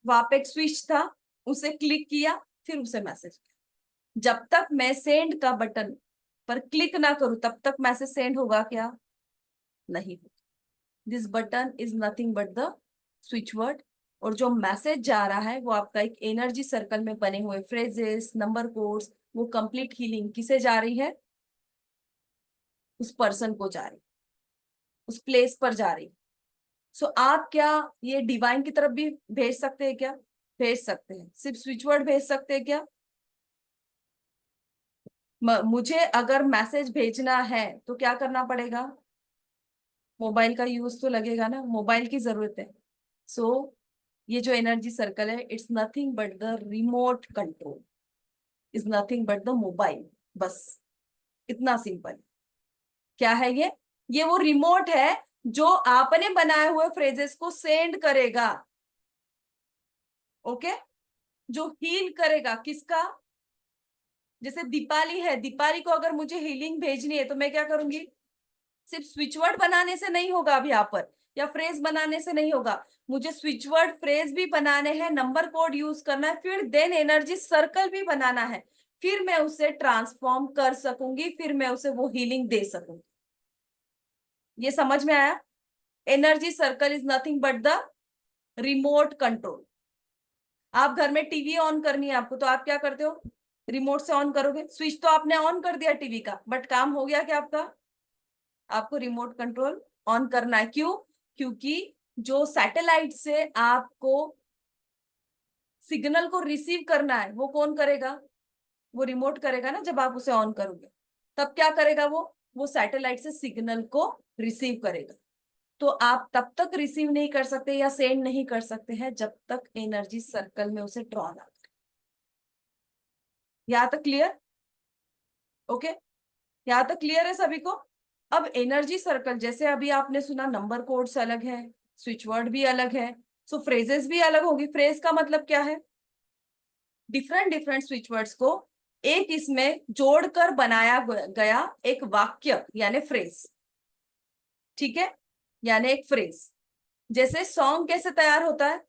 वहां पे एक स्विच था, उसे क्लिक किया, फिर उसे मैसेज किया। जब तक मैं सेंड का बटन पर क्लिक ना करूं तब तक मैसेज सेंड होगा क्या? नहीं। This button is nothing but the switch word, और जो मैसेज जा रहा है वो आपका एक एनर्जी सर्कल में बने हुए फ्रेजेस, नंबर कोड्स, वो कंप्लीट हीलिंग किसे जा रही है? उस पर्सन को जा रही, उस प्लेस पर जा रही। सो आप क्या ये डिवाइन की तरफ भी भेज सकते हैं क्या? भेज सकते हैं। सिर्फ स्विच वर्ड भेज सकते हैं क्या? मुझे अगर मैसेज भेजना है तो क्या करना पड़ेगा? मोबाइल का यूज तो लगेगा ना, मोबाइल की जरूरत है। सो ये जो एनर्जी सर्कल है, it's nothing but the remote control, is nothing but the mobile. बस इतना सिंपल। क्या है ये? ये वो रिमोट है जो आपने बनाए हुए फ्रेजेस को सेंड करेगा। ओके, जो हील करेगा किसका? जैसे दीपाली है, दीपाली को अगर मुझे हीलिंग भेजनी है तो मैं क्या करूंगी? सिर्फ स्विच वर्ड बनाने से नहीं होगा अब यहाँ पर, या फ्रेज बनाने से नहीं होगा, मुझे स्विच वर्ड फ्रेज भी बनाने हैं, नंबर कोड यूज करना है, फिर देन एनर्जी सर्कल भी बनाना है, फिर मैं उसे ट्रांसफॉर्म कर सकूंगी, फिर मैं उसे वो हीलिंग दे सकूंगी। ये समझ में आया? Energy circle is nothing but the remote control. आप घर में टीवी ऑन करनी है आपको, तो आप क्या करते हो, रिमोट से ऑन करोगे। स्विच तो आपने ऑन कर दिया टीवी का, बट काम हो गया क्या आपका, आपको रिमोट कंट्रोल ऑन करना है। क्यों? क्योंकि जो सैटेलाइट से आपको सिग्नल को रिसीव करना है वो कौन करेगा, वो रिमोट करेगा ना। जब आप उसे ऑन करोगे तब क्या करेगा, वो सैटेलाइट से सिग्नल को रिसीव करेगा। तो आप तब तक रिसीव नहीं कर सकते या सेंड नहीं कर सकते हैं जब तक एनर्जी सर्कल में उसे ड्रॉ ना करे। यहां तक क्लियर? ओके, यहां तक क्लियर है सभी को? अब एनर्जी सर्कल, जैसे अभी आपने सुना नंबर कोड्स अलग है, स्विच वर्ड भी अलग है, सो फ्रेजेस भी अलग होगी। फ्रेज का मतलब क्या है, डिफरेंट डिफरेंट स्विच वर्ड्स को एक इसमें जोड़कर बनाया गया एक वाक्य यानी फ्रेज। ठीक है, यानी एक फ्रेज। जैसे सॉन्ग कैसे तैयार होता है,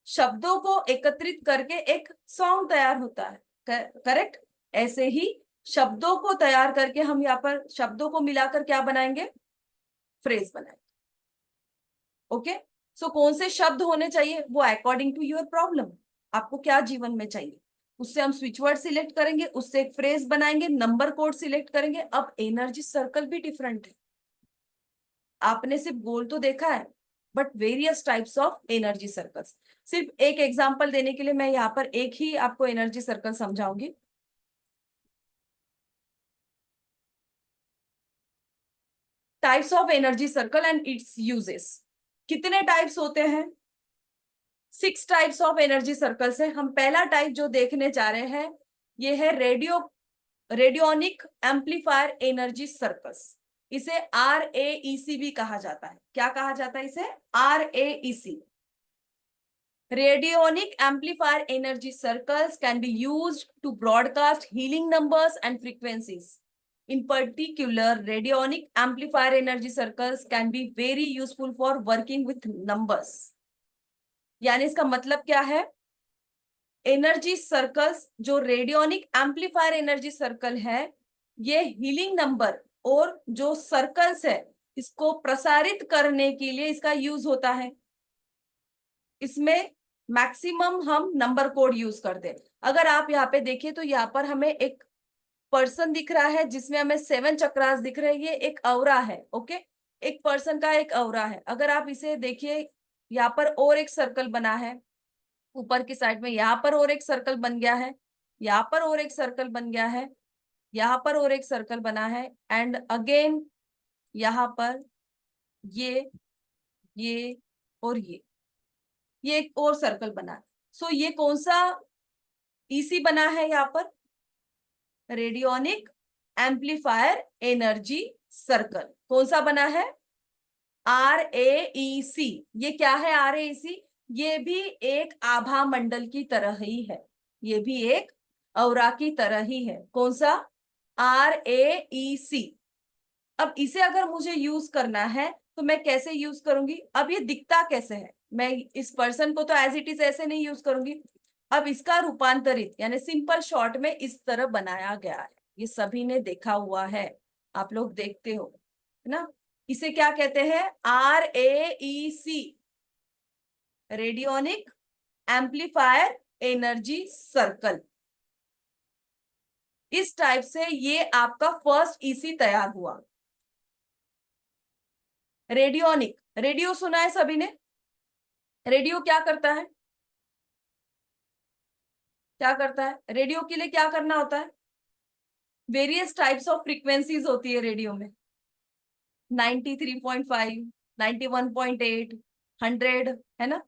शब्दों को एकत्रित करके एक सॉन्ग तैयार होता है, करेक्ट। ऐसे ही शब्दों को तैयार करके हम यहाँ पर शब्दों को मिलाकर क्या बनाएंगे, फ्रेज बनाएंगे। ओके, सो कौन से शब्द होने चाहिए, वो अकॉर्डिंग टू योर प्रॉब्लम, आपको क्या जीवन में चाहिए, उससे हम स्विच वर्ड सिलेक्ट करेंगे, उससे एक फ्रेज बनाएंगे, नंबर कोड सिलेक्ट करेंगे। अब एनर्जी सर्कल भी डिफरेंट है। आपने सिर्फ गोल तो देखा है, but various types of energy circles. सिर्फ एक एग्जांपल देने के लिए मैं यहाँ पर एक ही आपको एनर्जी सर्कल समझाऊंगी। Types of energy circle and its uses. कितने टाइप्स होते हैं, 6 टाइप्स ऑफ एनर्जी सर्कल्स है। हम पहला टाइप जो देखने जा रहे हैं ये है रेडियोनिक एम्पलीफायर एनर्जी सर्कल्स। इसे RAEC भी कहा जाता है। क्या कहा जाता है इसे, RAEC। Radionic amplifier energy circles can be used to broadcast healing numbers and frequencies. In particular, radionic amplifier energy circles can be very useful for working with numbers. यानी इसका मतलब क्या है, एनर्जी सर्कल्स जो रेडियोनिक एम्पलीफायर एनर्जी सर्कल है, ये healing number और जो सर्कल्स है इसको प्रसारित करने के लिए इसका यूज होता है। इसमें मैक्सिमम हम नंबर कोड यूज करते हैं। अगर आप यहाँ पे देखिए तो यहाँ पर हमें एक पर्सन दिख रहा है जिसमें हमें 7 चक्रास दिख रहे हैं, ये एक औरा है। ओके, एक पर्सन का एक औरा है। अगर आप इसे देखिए, यहाँ पर और एक सर्कल बना है ऊपर की साइड में, यहाँ पर और एक सर्कल बन गया है, यहाँ पर और एक सर्कल बन गया है, यहाँ पर और एक सर्कल बना है, एंड अगेन यहाँ पर ये और ये एक और सर्कल बना है। सो ये कौन सा ईसी बना है, यहाँ पर रेडियोनिक एम्पलीफायर एनर्जी सर्कल। कौन सा बना है, RAEC। ये क्या है RAEC, ये भी एक आभा मंडल की तरह ही है, ये भी एक औरा की तरह ही है। कौन सा, RAEC। अब इसे अगर मुझे यूज करना है तो मैं कैसे यूज करूंगी, अब ये दिखता कैसे है, मैं इस पर्सन को तो एज इट इज ऐसे नहीं यूज करूंगी। अब इसका रूपांतरित यानी सिंपल शॉर्ट में इस तरह बनाया गया है, ये सभी ने देखा हुआ है, आप लोग देखते हो है ना। इसे क्या कहते हैं, RAEC, रेडियोनिक एम्पलीफायर एनर्जी सर्कल। इस टाइप से ये आपका फर्स्ट ईसी तैयार हुआ। रेडियोनिक, रेडियो सुना है सभी ने, रेडियो क्या करता है, क्या करता है, रेडियो के लिए क्या करना होता है, वेरियस टाइप्स ऑफ फ्रीक्वेंसीज होती है रेडियो में, 93.5, 91.8, 100, है ना।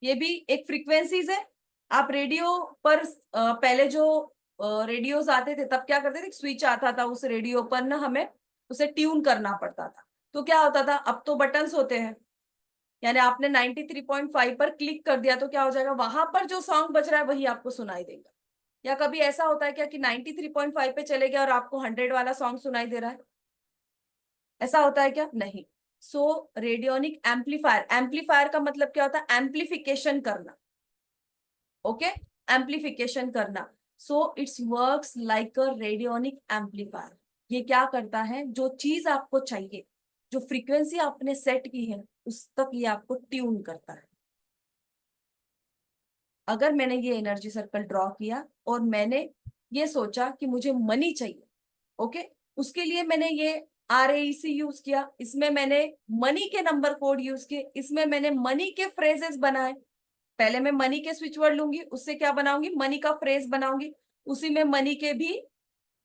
ये भी एक फ्रीक्वेंसीज है। आप रेडियो पर पहले जो रेडियोस आते थे तब क्या करते थे, स्विच आता था उस रेडियो पर ना, हमें उसे ट्यून करना पड़ता था। तो क्या होता था, अब तो बटन्स होते हैं, यानी आपने 93.5 पर क्लिक कर दिया तो क्या हो जाएगा, वहां पर जो सॉन्ग बज रहा है वही आपको सुनाई देगा। या कभी ऐसा होता है क्या कि 93.5 पे चले गया और आपको 100 वाला सॉन्ग सुनाई दे रहा है, ऐसा होता है क्या, नहीं। सो रेडियोनिक एम्पलीफायर, एम्पलीफायर का मतलब क्या होता है, एम्पलीफिकेशन करना। ओके, एम्पलीफिकेशन करना। So it's works like a radionic amplifier. ये क्या करता है, जो चीज आपको चाहिए, जो फ्रीक्वेंसी आपने सेट की है उस तक ये आपको ट्यून करता है। अगर मैंने ये एनर्जी सर्कल ड्रॉ किया और मैंने ये सोचा कि मुझे मनी चाहिए, ओके, उसके लिए मैंने ये RAEC यूज किया, इसमें मैंने मनी के नंबर कोड यूज किए, इसमें मैंने मनी के फ्रेजेस बनाए। पहले मैं मनी के स्विच वर्ड लूंगी, उससे क्या बनाऊंगी, मनी का फ्रेज बनाऊंगी, उसी में मनी के भी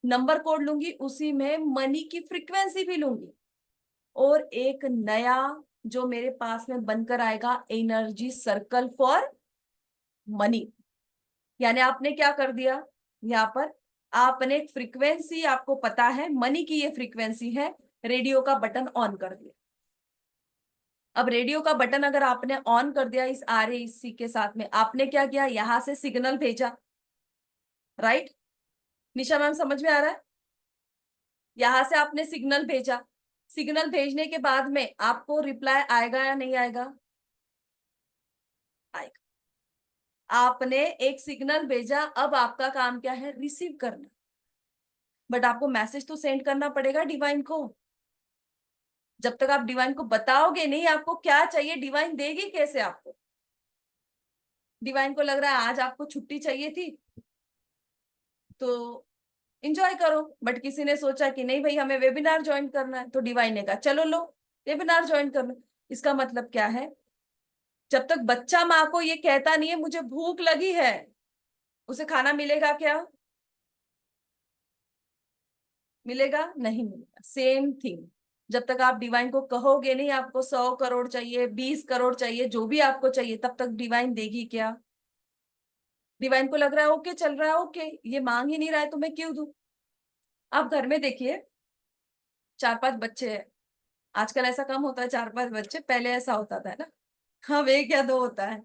नंबर कोड लूंगी, उसी में मनी की फ्रीक्वेंसी भी लूंगी, और एक नया जो मेरे पास में बनकर आएगा एनर्जी सर्कल फॉर मनी। यानी आपने क्या कर दिया, यहाँ पर आपने एक फ्रीक्वेंसी, आपको पता है मनी की ये फ्रीक्वेंसी है, रेडियो का बटन ऑन कर दिया। अब रेडियो का बटन अगर आपने ऑन कर दिया इस RAEC के साथ में, आपने क्या किया, यहां से सिग्नल भेजा, राइट? निशा मैम समझ में आ रहा है? यहां से आपने सिग्नल भेजा, सिग्नल भेजने के बाद में आपको रिप्लाई आएगा या नहीं आएगा? आएगा। आपने एक सिग्नल भेजा, अब आपका काम क्या है, रिसीव करना। बट आपको मैसेज तो सेंड करना पड़ेगा डिवाइन को। जब तक आप डिवाइन को बताओगे नहीं आपको क्या चाहिए, डिवाइन देगी कैसे आपको? डिवाइन को लग रहा है आज आपको छुट्टी चाहिए थी तो एंजॉय करो, बट किसी ने सोचा कि नहीं भाई हमें वेबिनार ज्वाइन करना है, तो डिवाइन ने कहा चलो लो वेबिनार ज्वाइन कर लो। इसका मतलब क्या है, जब तक बच्चा माँ को ये कहता नहीं है मुझे भूख लगी है, उसे खाना मिलेगा क्या? मिलेगा? नहीं मिलेगा। सेम थिंग, जब तक आप डिवाइन को कहोगे नहीं आपको 100 करोड़ चाहिए, 20 करोड़ चाहिए, जो भी आपको चाहिए, तब तक डिवाइन देगी क्या? डिवाइन को लग रहा है ओके चल रहा है, ओके ये मांग ही नहीं रहा है तो मैं क्यों दूं? आप घर में देखिए 4-5 बच्चे हैं, आजकल ऐसा कम होता है 4-5 बच्चे, पहले ऐसा होता था ना, हम 1 या 2 होता है।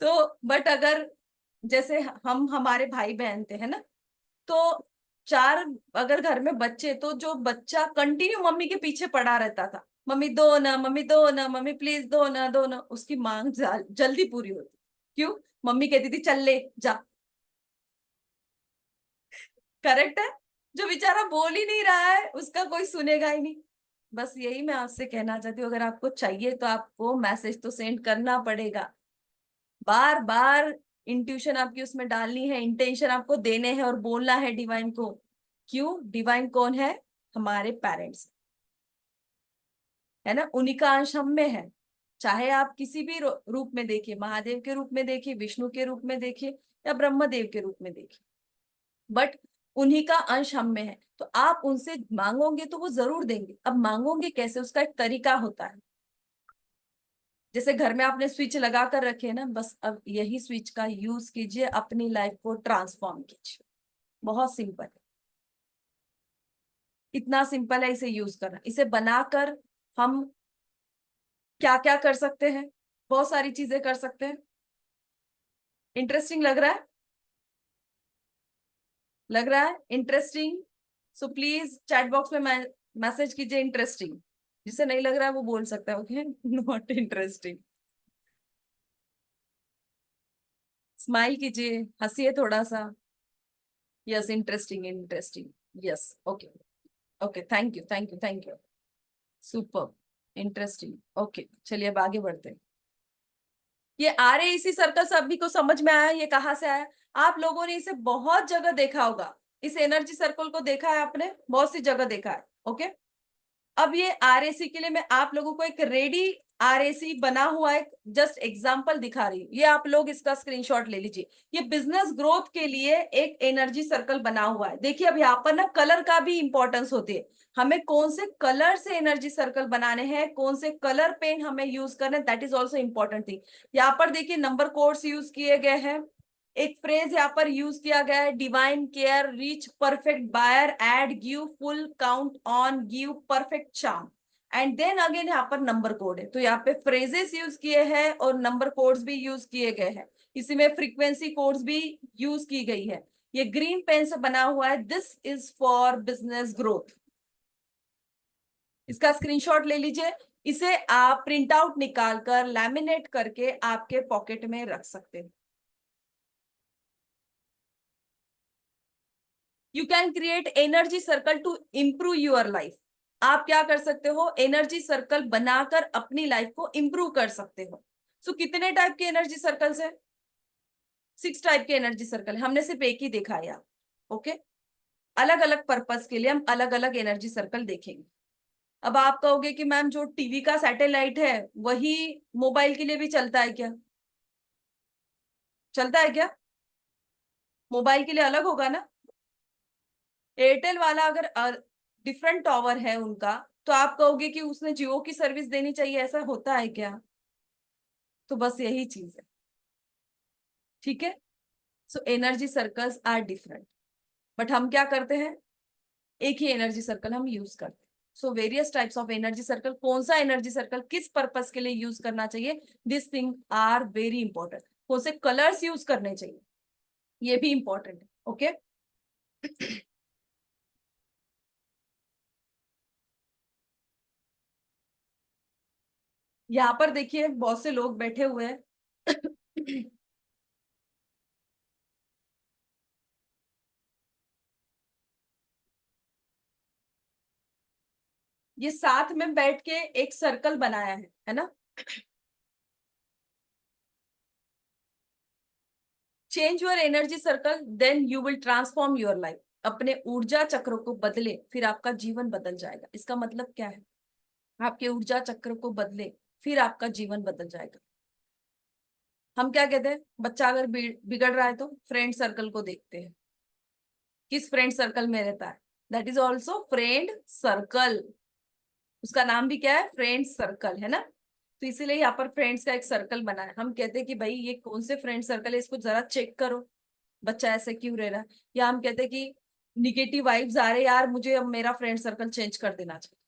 तो बट अगर जैसे हम हमारे भाई बहन थे है ना, तो 4 अगर घर में बच्चे, तो जो बच्चा कंटिन्यू मम्मी के पीछे पड़ा रहता था, मम्मी दो ना, मम्मी दो ना, मम्मी प्लीज दो ना, दो ना, उसकी मांग जल्दी पूरी होती। क्यों? मम्मी कहती थी चल ले जा। करेक्ट है? जो बेचारा बोल ही नहीं रहा है उसका कोई सुनेगा ही नहीं। बस यही मैं आपसे कहना चाहती हूँ, अगर आपको चाहिए तो आपको मैसेज तो सेंड करना पड़ेगा, बार बार इंट्यूशन आपकी उसमें डालनी है, इंटेंशन आपको देने हैं और बोलना है डिवाइन को। क्यों? डिवाइन कौन है? हमारे पेरेंट्स, है ना, उन्हीं का अंश हम में है। चाहे आप किसी भी रूप में देखिए, महादेव के रूप में देखिए, विष्णु के रूप में देखिए, या ब्रह्मदेव के रूप में देखिए, बट उन्हीं का अंश हम में है। तो आप उनसे मांगोगे तो वो जरूर देंगे। अब मांगोगे कैसे, उसका एक तरीका होता है। जैसे घर में आपने स्विच लगा कर रखे है ना, बस अब यही स्विच का यूज कीजिए, अपनी लाइफ को ट्रांसफॉर्म कीजिए। बहुत सिंपल है, इतना सिंपल है इसे यूज करना। इसे बनाकर हम क्या क्या कर सकते हैं, बहुत सारी चीजें कर सकते हैं। इंटरेस्टिंग लग रहा है? लग रहा है interesting? So please chat box में मैसेज कीजिए इंटरेस्टिंग। जिसे नहीं लग रहा है वो बोल सकता है ओके नॉट इंटरेस्टिंग। स्माइल कीजिए, हंसिए थोड़ा सा। Yes interesting, interesting, yes okay okay, thank you thank you thank you, super interesting. Okay चलिए अब आगे बढ़ते हैं। ये RAEC सर्कल सभी को समझ में आया ये कहाँ से आया? आप लोगों ने इसे बहुत जगह देखा होगा, इस एनर्जी सर्कल को देखा है आपने, बहुत सी जगह देखा है। ओके, अब ये RAC के लिए मैं आप लोगों को एक रेडी RAC बना हुआ एक जस्ट एग्जांपल दिखा रही हूँ। ये आप लोग इसका स्क्रीनशॉट ले लीजिए। ये बिजनेस ग्रोथ के लिए एक एनर्जी सर्कल बना हुआ है। देखिए अब यहाँ पर ना कलर का भी इंपॉर्टेंस होती है, हमें कौन से कलर से एनर्जी सर्कल बनाने हैं, कौन से कलर पेन हमें यूज करना है, that is also important thing. यहाँ पर देखिए नंबर कोड्स यूज किए गए हैं, एक फ्रेज यहाँ पर यूज किया गया है, divine care, reach perfect buyer, add, give full count on, give perfect charm, and then again यहाँ पर नंबर कोड है। तो यहाँ पे फ्रेजेस यूज किए हैं और नंबर कोड्स भी यूज किए गए हैं, इसी में फ्रीक्वेंसी कोड्स भी यूज की गई है। ये ग्रीन पेन से बना हुआ है, this is for business growth. इसका स्क्रीनशॉट ले लीजिए, इसे आप प्रिंट आउट निकाल कर लैमिनेट करके आपके पॉकेट में रख सकते हैं। You can create energy circle to improve your life. आप क्या कर सकते हो, एनर्जी सर्कल बनाकर अपनी लाइफ को इंप्रूव कर सकते हो। सो कितने टाइप के एनर्जी सर्कल्स है? 6 टाइप के एनर्जी सर्कल, हमने सिर्फ एक ही देखा है यहाँ। ओके, अलग अलग पर्पस के लिए हम अलग अलग एनर्जी सर्कल देखेंगे। अब आप कहोगे कि मैम जो टीवी का सैटेलाइट है वही मोबाइल के लिए भी चलता है क्या? चलता है क्या? मोबाइल के लिए अलग होगा ना। एयरटेल वाला अगर डिफरेंट टावर है उनका, तो आप कहोगे कि उसने जियो की सर्विस देनी चाहिए, ऐसा होता है क्या? तो बस यही चीज है, ठीक है। So energy circles are different, but हम क्या करते हैं, एक ही एनर्जी सर्कल हम यूज करते हैं। So various types of energy circle, कौन सा एनर्जी सर्कल किस पर्पस के लिए यूज करना चाहिए, this thing are very important. कौन से कलर्स यूज करने चाहिए, ये भी इंपॉर्टेंट है। ओके यहाँ पर देखिए बहुत से लोग बैठे हुए हैं ये साथ में बैठ के एक सर्कल बनाया है ना। Change your energy circle, then you will transform your life. अपने ऊर्जा चक्र को बदले, फिर आपका जीवन बदल जाएगा। इसका मतलब क्या है, आपके ऊर्जा चक्र को बदले फिर आपका जीवन बदल जाएगा। हम क्या कहते हैं, बच्चा अगर बिगड़ रहा है तो फ्रेंड सर्कल को देखते हैं, किस फ्रेंड सर्कल में रहता है, that is also friend circle. उसका नाम भी क्या है, फ्रेंड सर्कल, है ना। तो इसीलिए यहाँ पर फ्रेंड्स का एक सर्कल बना है। हम कहते हैं कि भाई ये कौन से फ्रेंड सर्कल है, इसको जरा चेक करो, बच्चा ऐसे क्यों रह रहा है। या हम कहते हैं कि निगेटिव वाइब्स आ रहे, यार मुझे अब मेरा फ्रेंड सर्कल चेंज कर देना चाहिए।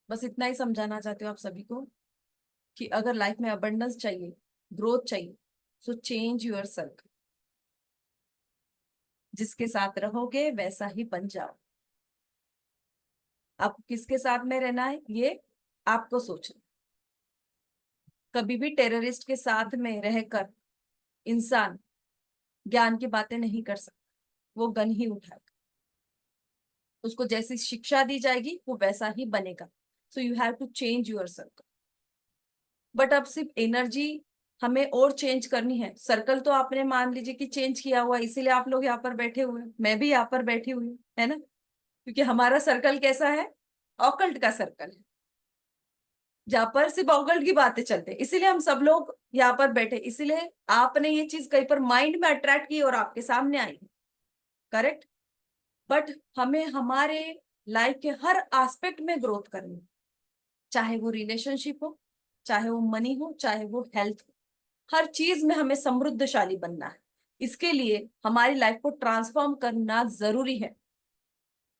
बस इतना ही समझाना चाहते हो आप सभी को कि अगर लाइफ में अबंडेंस चाहिए, ग्रोथ चाहिए, सो चेंज योर सर्कल। जिसके साथ रहोगे वैसा ही बन जाओ। आपको किसके साथ में रहना है ये आपको सोचना। कभी भी टेररिस्ट के साथ में रहकर इंसान ज्ञान की बातें नहीं कर सकता, वो गन ही उठाएगा। उसको जैसी शिक्षा दी जाएगी वो वैसा ही बनेगा। So you have to change your circle. But अब सिर्फ एनर्जी हमें और चेंज करनी है, सर्कल तो आपने मान लीजिए कि चेंज किया हुआ, इसीलिए आप लोग यहाँ पर बैठे हुए हैं, मैं भी यहाँ पर बैठी हुई हूँ, है ना। क्योंकि हमारा सर्कल कैसा है, ऑकल्ट का सर्कल है, जहां पर सिर्फ ऑकल्ट की बातें चलते हैं। इसीलिए हम सब लोग यहाँ पर बैठे, इसीलिए आपने ये चीज कहीं पर माइंड में अट्रैक्ट की और आपके सामने आई है, करेक्ट। बट हमें हमारे लाइफ के हर एस्पेक्ट में ग्रोथ करनी है, चाहे वो रिलेशनशिप हो, चाहे वो मनी हो, चाहे वो हेल्थ हो, हर चीज में हमें समृद्धशाली बनना है। इसके लिए हमारी लाइफ को ट्रांसफॉर्म करना जरूरी है,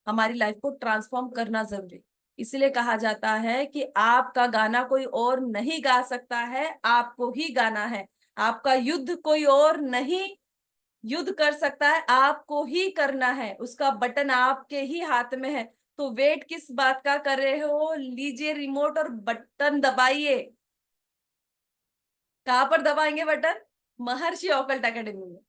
हमारी लाइफ को ट्रांसफॉर्म करना जरूरी। इसलिए कहा जाता है कि आपका गाना कोई और नहीं गा सकता है, आपको ही गाना है। आपका युद्ध कोई और नहीं युद्ध कर सकता है, आपको ही करना है। उसका बटन आपके ही हाथ में है। तो वेट किस बात का कर रहे हो, लीजिए रिमोट और बटन दबाइए। कहां पर दबाएंगे बटन, महर्षि ऑकल्ट एकेडमी में।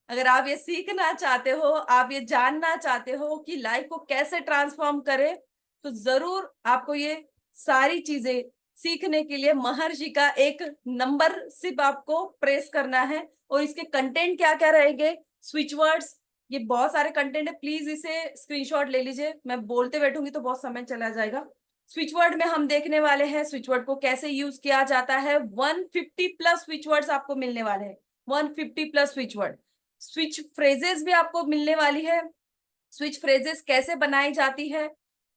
अगर आप ये सीखना चाहते हो, आप ये जानना चाहते हो कि लाइफ को कैसे ट्रांसफॉर्म करें, तो जरूर आपको ये सारी चीजें सीखने के लिए महर्षि का एक नंबर सिर्फ आपको प्रेस करना है। और इसके कंटेंट क्या क्या रहेंगे, स्विच वर्ड्स, ये बहुत सारे कंटेंट है, प्लीज इसे स्क्रीनशॉट ले लीजिए। मैं बोलते बैठूंगी तो बहुत समय चला जाएगा। स्विच वर्ड में हम देखने वाले हैं स्विच वर्ड को कैसे यूज किया जाता है। 150 प्लस स्विच वर्ड्स आपको मिलने वाले हैं, 150 plus switch word. Switch phrases भी आपको मिलने वाली है, स्विच फ्रेजेस कैसे बनाई जाती है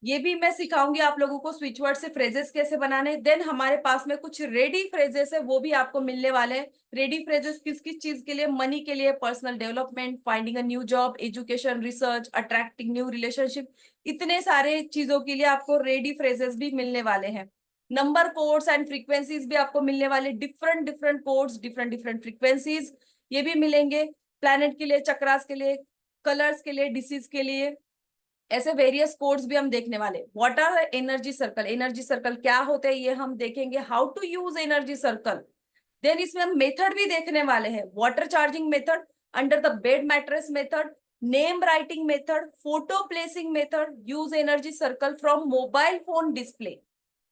ये भी मैं सिखाऊंगी आप लोगों को, स्विच वर्ड से फ्रेजेस कैसे बनाने। देन हमारे पास में कुछ रेडी फ्रेजेस है, वो भी आपको मिलने वाले हैं। रेडी फ्रेजेस किस किस चीज के लिए, मनी के लिए, personal development, finding a new job, education, research, attracting new relationship, इतने सारे चीजों के लिए आपको रेडी फ्रेजेस भी मिलने वाले हैं। नंबर कोड्स एंड फ्रीक्वेंसीज भी आपको मिलने वाले, different different codes, different different frequencies ये भी मिलेंगे। प्लैनेट के लिए, चक्रास के लिए, कलर्स के लिए, डिसीज के लिए, ऐसे वेरियस कोड्स भी हम देखने वाले। What are energy circle, energy circle क्या होते हैं ये हम देखेंगे, how to use energy circle. Then इसमें हम मेथड भी देखने वाले हैं, water charging method, under the bed mattress method, name writing method, photo placing method, use energy circle from mobile phone display.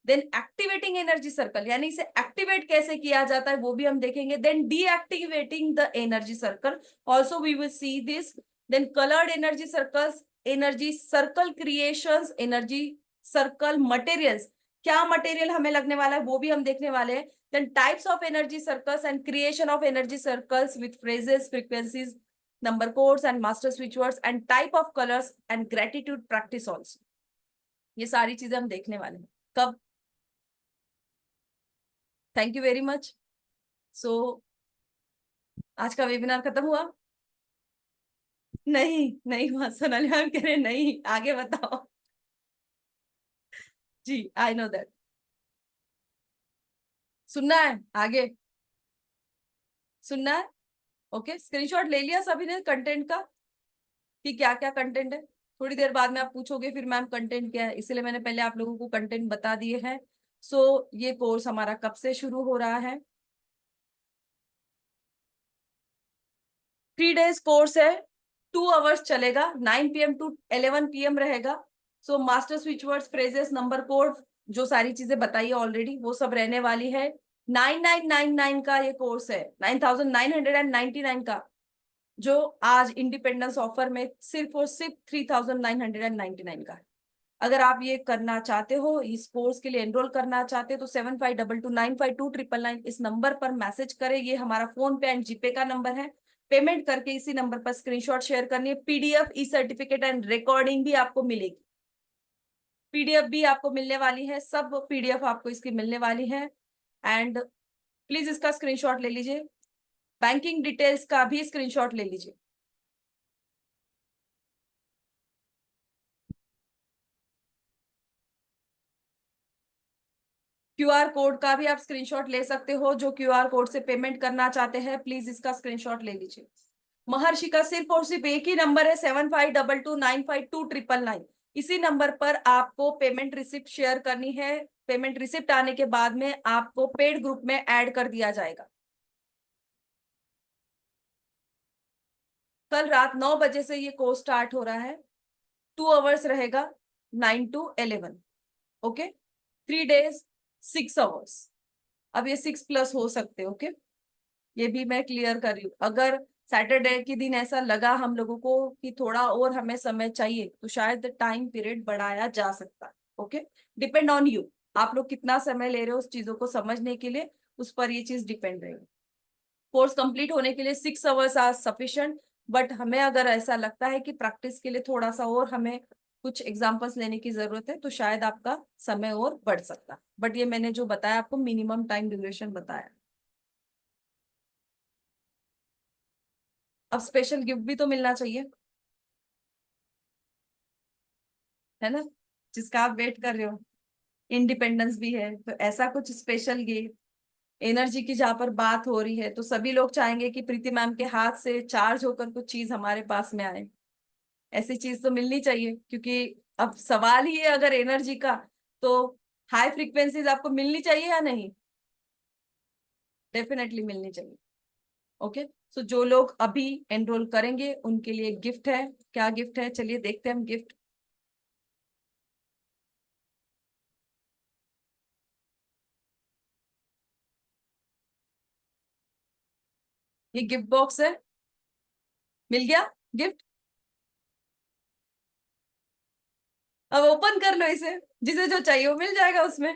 Then activating energy circle, यानी इसे activate कैसे किया जाता है वो भी हम देखेंगे। Then deactivating the energy circle, also we will see this. Then coloured energy circles, energy circle creations, energy circle materials, क्या मटेरियल हमें लगने वाला है वो भी हम देखने वाले हैं। Then types of energy circles and creation of energy circles with phrases, frequencies, number codes and master switch words and type of colours and gratitude practice also. ये सारी चीजें हम देखने वाले हैं कब। Thank you very much. So आज का वेबिनार खत्म हुआ? नहीं नहीं हुआ, सोनाली मैम कह रहे नहीं, आगे बताओ। जी आई नो दैट, सुनना है आगे, सुनना है। ओके, स्क्रीनशॉट ले लिया सभी ने कंटेंट का कि क्या क्या कंटेंट है? थोड़ी देर बाद में आप पूछोगे फिर मैम कंटेंट क्या है, इसलिए मैंने पहले आप लोगों को कंटेंट बता दिए हैं। सो ये कोर्स हमारा कब से शुरू हो रहा है? 3 days कोर्स है, 2 hours चलेगा, 9 PM to 11 PM रहेगा। So master switch words, phrases, number code, जो सारी चीजें बताइए ऑलरेडी वो सब रहने वाली है। 9999 का ये कोर्स है, 9999 का, जो आज इंडिपेंडेंस ऑफर में सिर्फ और सिर्फ 3999 का है। अगर आप ये करना चाहते हो, इस कोर्स के लिए एनरोल करना चाहते हो, तो 7522952999 इस नंबर पर मैसेज करें। ये हमारा फोन पे एंड जीपे का नंबर है। पेमेंट करके इसी नंबर पर स्क्रीनशॉट शेयर करनी है। PDF, E certificate and recording भी आपको मिलेगी, पीडीएफ भी आपको मिलने वाली है, सब पीडीएफ आपको इसकी मिलने वाली है। एंड प्लीज इसका स्क्रीनशॉट ले लीजिए, बैंकिंग डिटेल्स का भी स्क्रीनशॉट ले लीजिए। क्यूआर कोड का भी आप स्क्रीनशॉट ले सकते हो, जो क्यूआर कोड से पेमेंट करना चाहते हैं प्लीज इसका स्क्रीनशॉट ले लीजिए। महर्षि का सिर्फ और सिर्फ एक ही नंबर है, 7522952999। इसी नंबर पर आपको पेमेंट रिसिप्ट शेयर करनी है। पेमेंट रिसिप्ट आने के बाद में आपको पेड ग्रुप में ऐड कर दिया जाएगा। कल रात 9 बजे से ये कोर्स स्टार्ट हो रहा है, 2 hours रहेगा, 9 to 11। Okay, 3 days 6 hours। अब ये 6+ हो सकते, ओके, ये भी मैं क्लियर कर रही हूँ। अगर सैटरडे के दिन ऐसा लगा हम लोगों को कि थोड़ा और हमें समय चाहिए, तो शायद टाइम पीरियड बढ़ाया जा सकता है। ओके, डिपेंड ऑन यू, आप लोग कितना समय ले रहे हो उस चीजों को समझने के लिए, उस पर ये चीज डिपेंड रहेगी। कोर्स कंप्लीट होने के लिए 6 hours आर सफिशिएंट, बट हमें अगर ऐसा लगता है कि प्रैक्टिस के लिए थोड़ा सा और हमें कुछ एग्जांपल्स लेने की जरूरत है, तो शायद आपका समय और बढ़ सकता है। बट ये मैंने जो बताया आपको मिनिमम टाइम ड्यूरेशन बताया। अब स्पेशल गिफ्ट भी तो मिलना चाहिए, है ना, जिसका आप वेट कर रहे हो। इंडिपेंडेंस भी है, तो ऐसा कुछ स्पेशल गिफ्ट, एनर्जी की जहां पर बात हो रही है, तो सभी लोग चाहेंगे कि प्रीति मैम के हाथ से चार्ज होकर कुछ चीज हमारे पास में आए। ऐसी चीज तो मिलनी चाहिए, क्योंकि अब सवाल ही है अगर एनर्जी का, तो हाई फ्रीक्वेंसीज आपको मिलनी चाहिए या नहीं? डेफिनेटली मिलनी चाहिए। ओके, सो जो लोग अभी एनरोल करेंगे उनके लिए गिफ्ट है। क्या गिफ्ट है, चलिए देखते हैं हम गिफ्ट। ये गिफ्ट बॉक्स है, मिल गया गिफ्ट। अब ओपन कर लो इसे, जिसे जो चाहिए वो मिल जाएगा उसमें।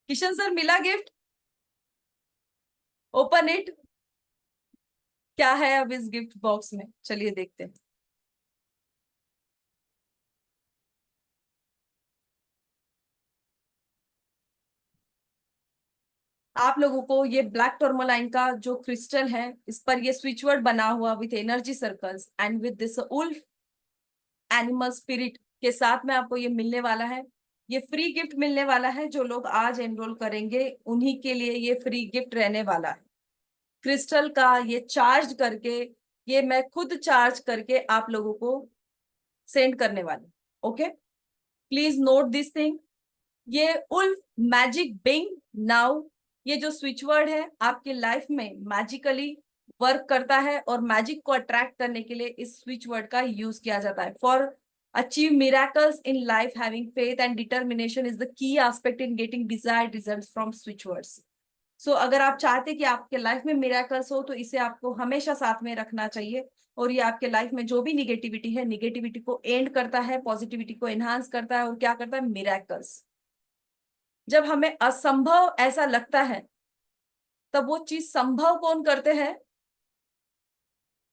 किशन सर, मिला गिफ्ट? Open it. क्या है अब इस गिफ्ट बॉक्स में, चलिए देखते हैं। आप लोगों को ये ब्लैक टर्मोलाइन का जो क्रिस्टल है, इस पर ये स्विच वर्ड बना हुआ with energy circles and with this wolf animal spirit के साथ में आपको ये मिलने वाला है। ये फ्री गिफ्ट मिलने वाला है, जो लोग आज एनरोल करेंगे उन्हीं के लिए ये फ्री गिफ्ट रहने वाला है। क्रिस्टल का ये चार्ज करके, ये मैं खुद चार्ज करके आप लोगों को सेंड करने वाली। Okay, please note this thing. ये उल्फ मैजिक बिंग नाउ, ये जो स्विच वर्ड है आपकी लाइफ में मैजिकली वर्क करता है, और मैजिक को अट्रैक्ट करने के लिए इस स्विच वर्ड का यूज किया जाता है। For Achieve miracles in life. Having faith and determination is the key aspect in getting desired results from switch words. So अगर आप चाहते कि आपके लाइफ में मिराकल्स हो तो इसे आपको हमेशा साथ में रखना चाहिए, और ये आपके लाइफ में जो भी निगेटिविटी है, निगेटिविटी को एंड करता है, पॉजिटिविटी को एनहांस करता है, और क्या करता है? मिराकल्स। जब हमें असंभव ऐसा लगता है तब वो चीज संभव कौन करते हैं?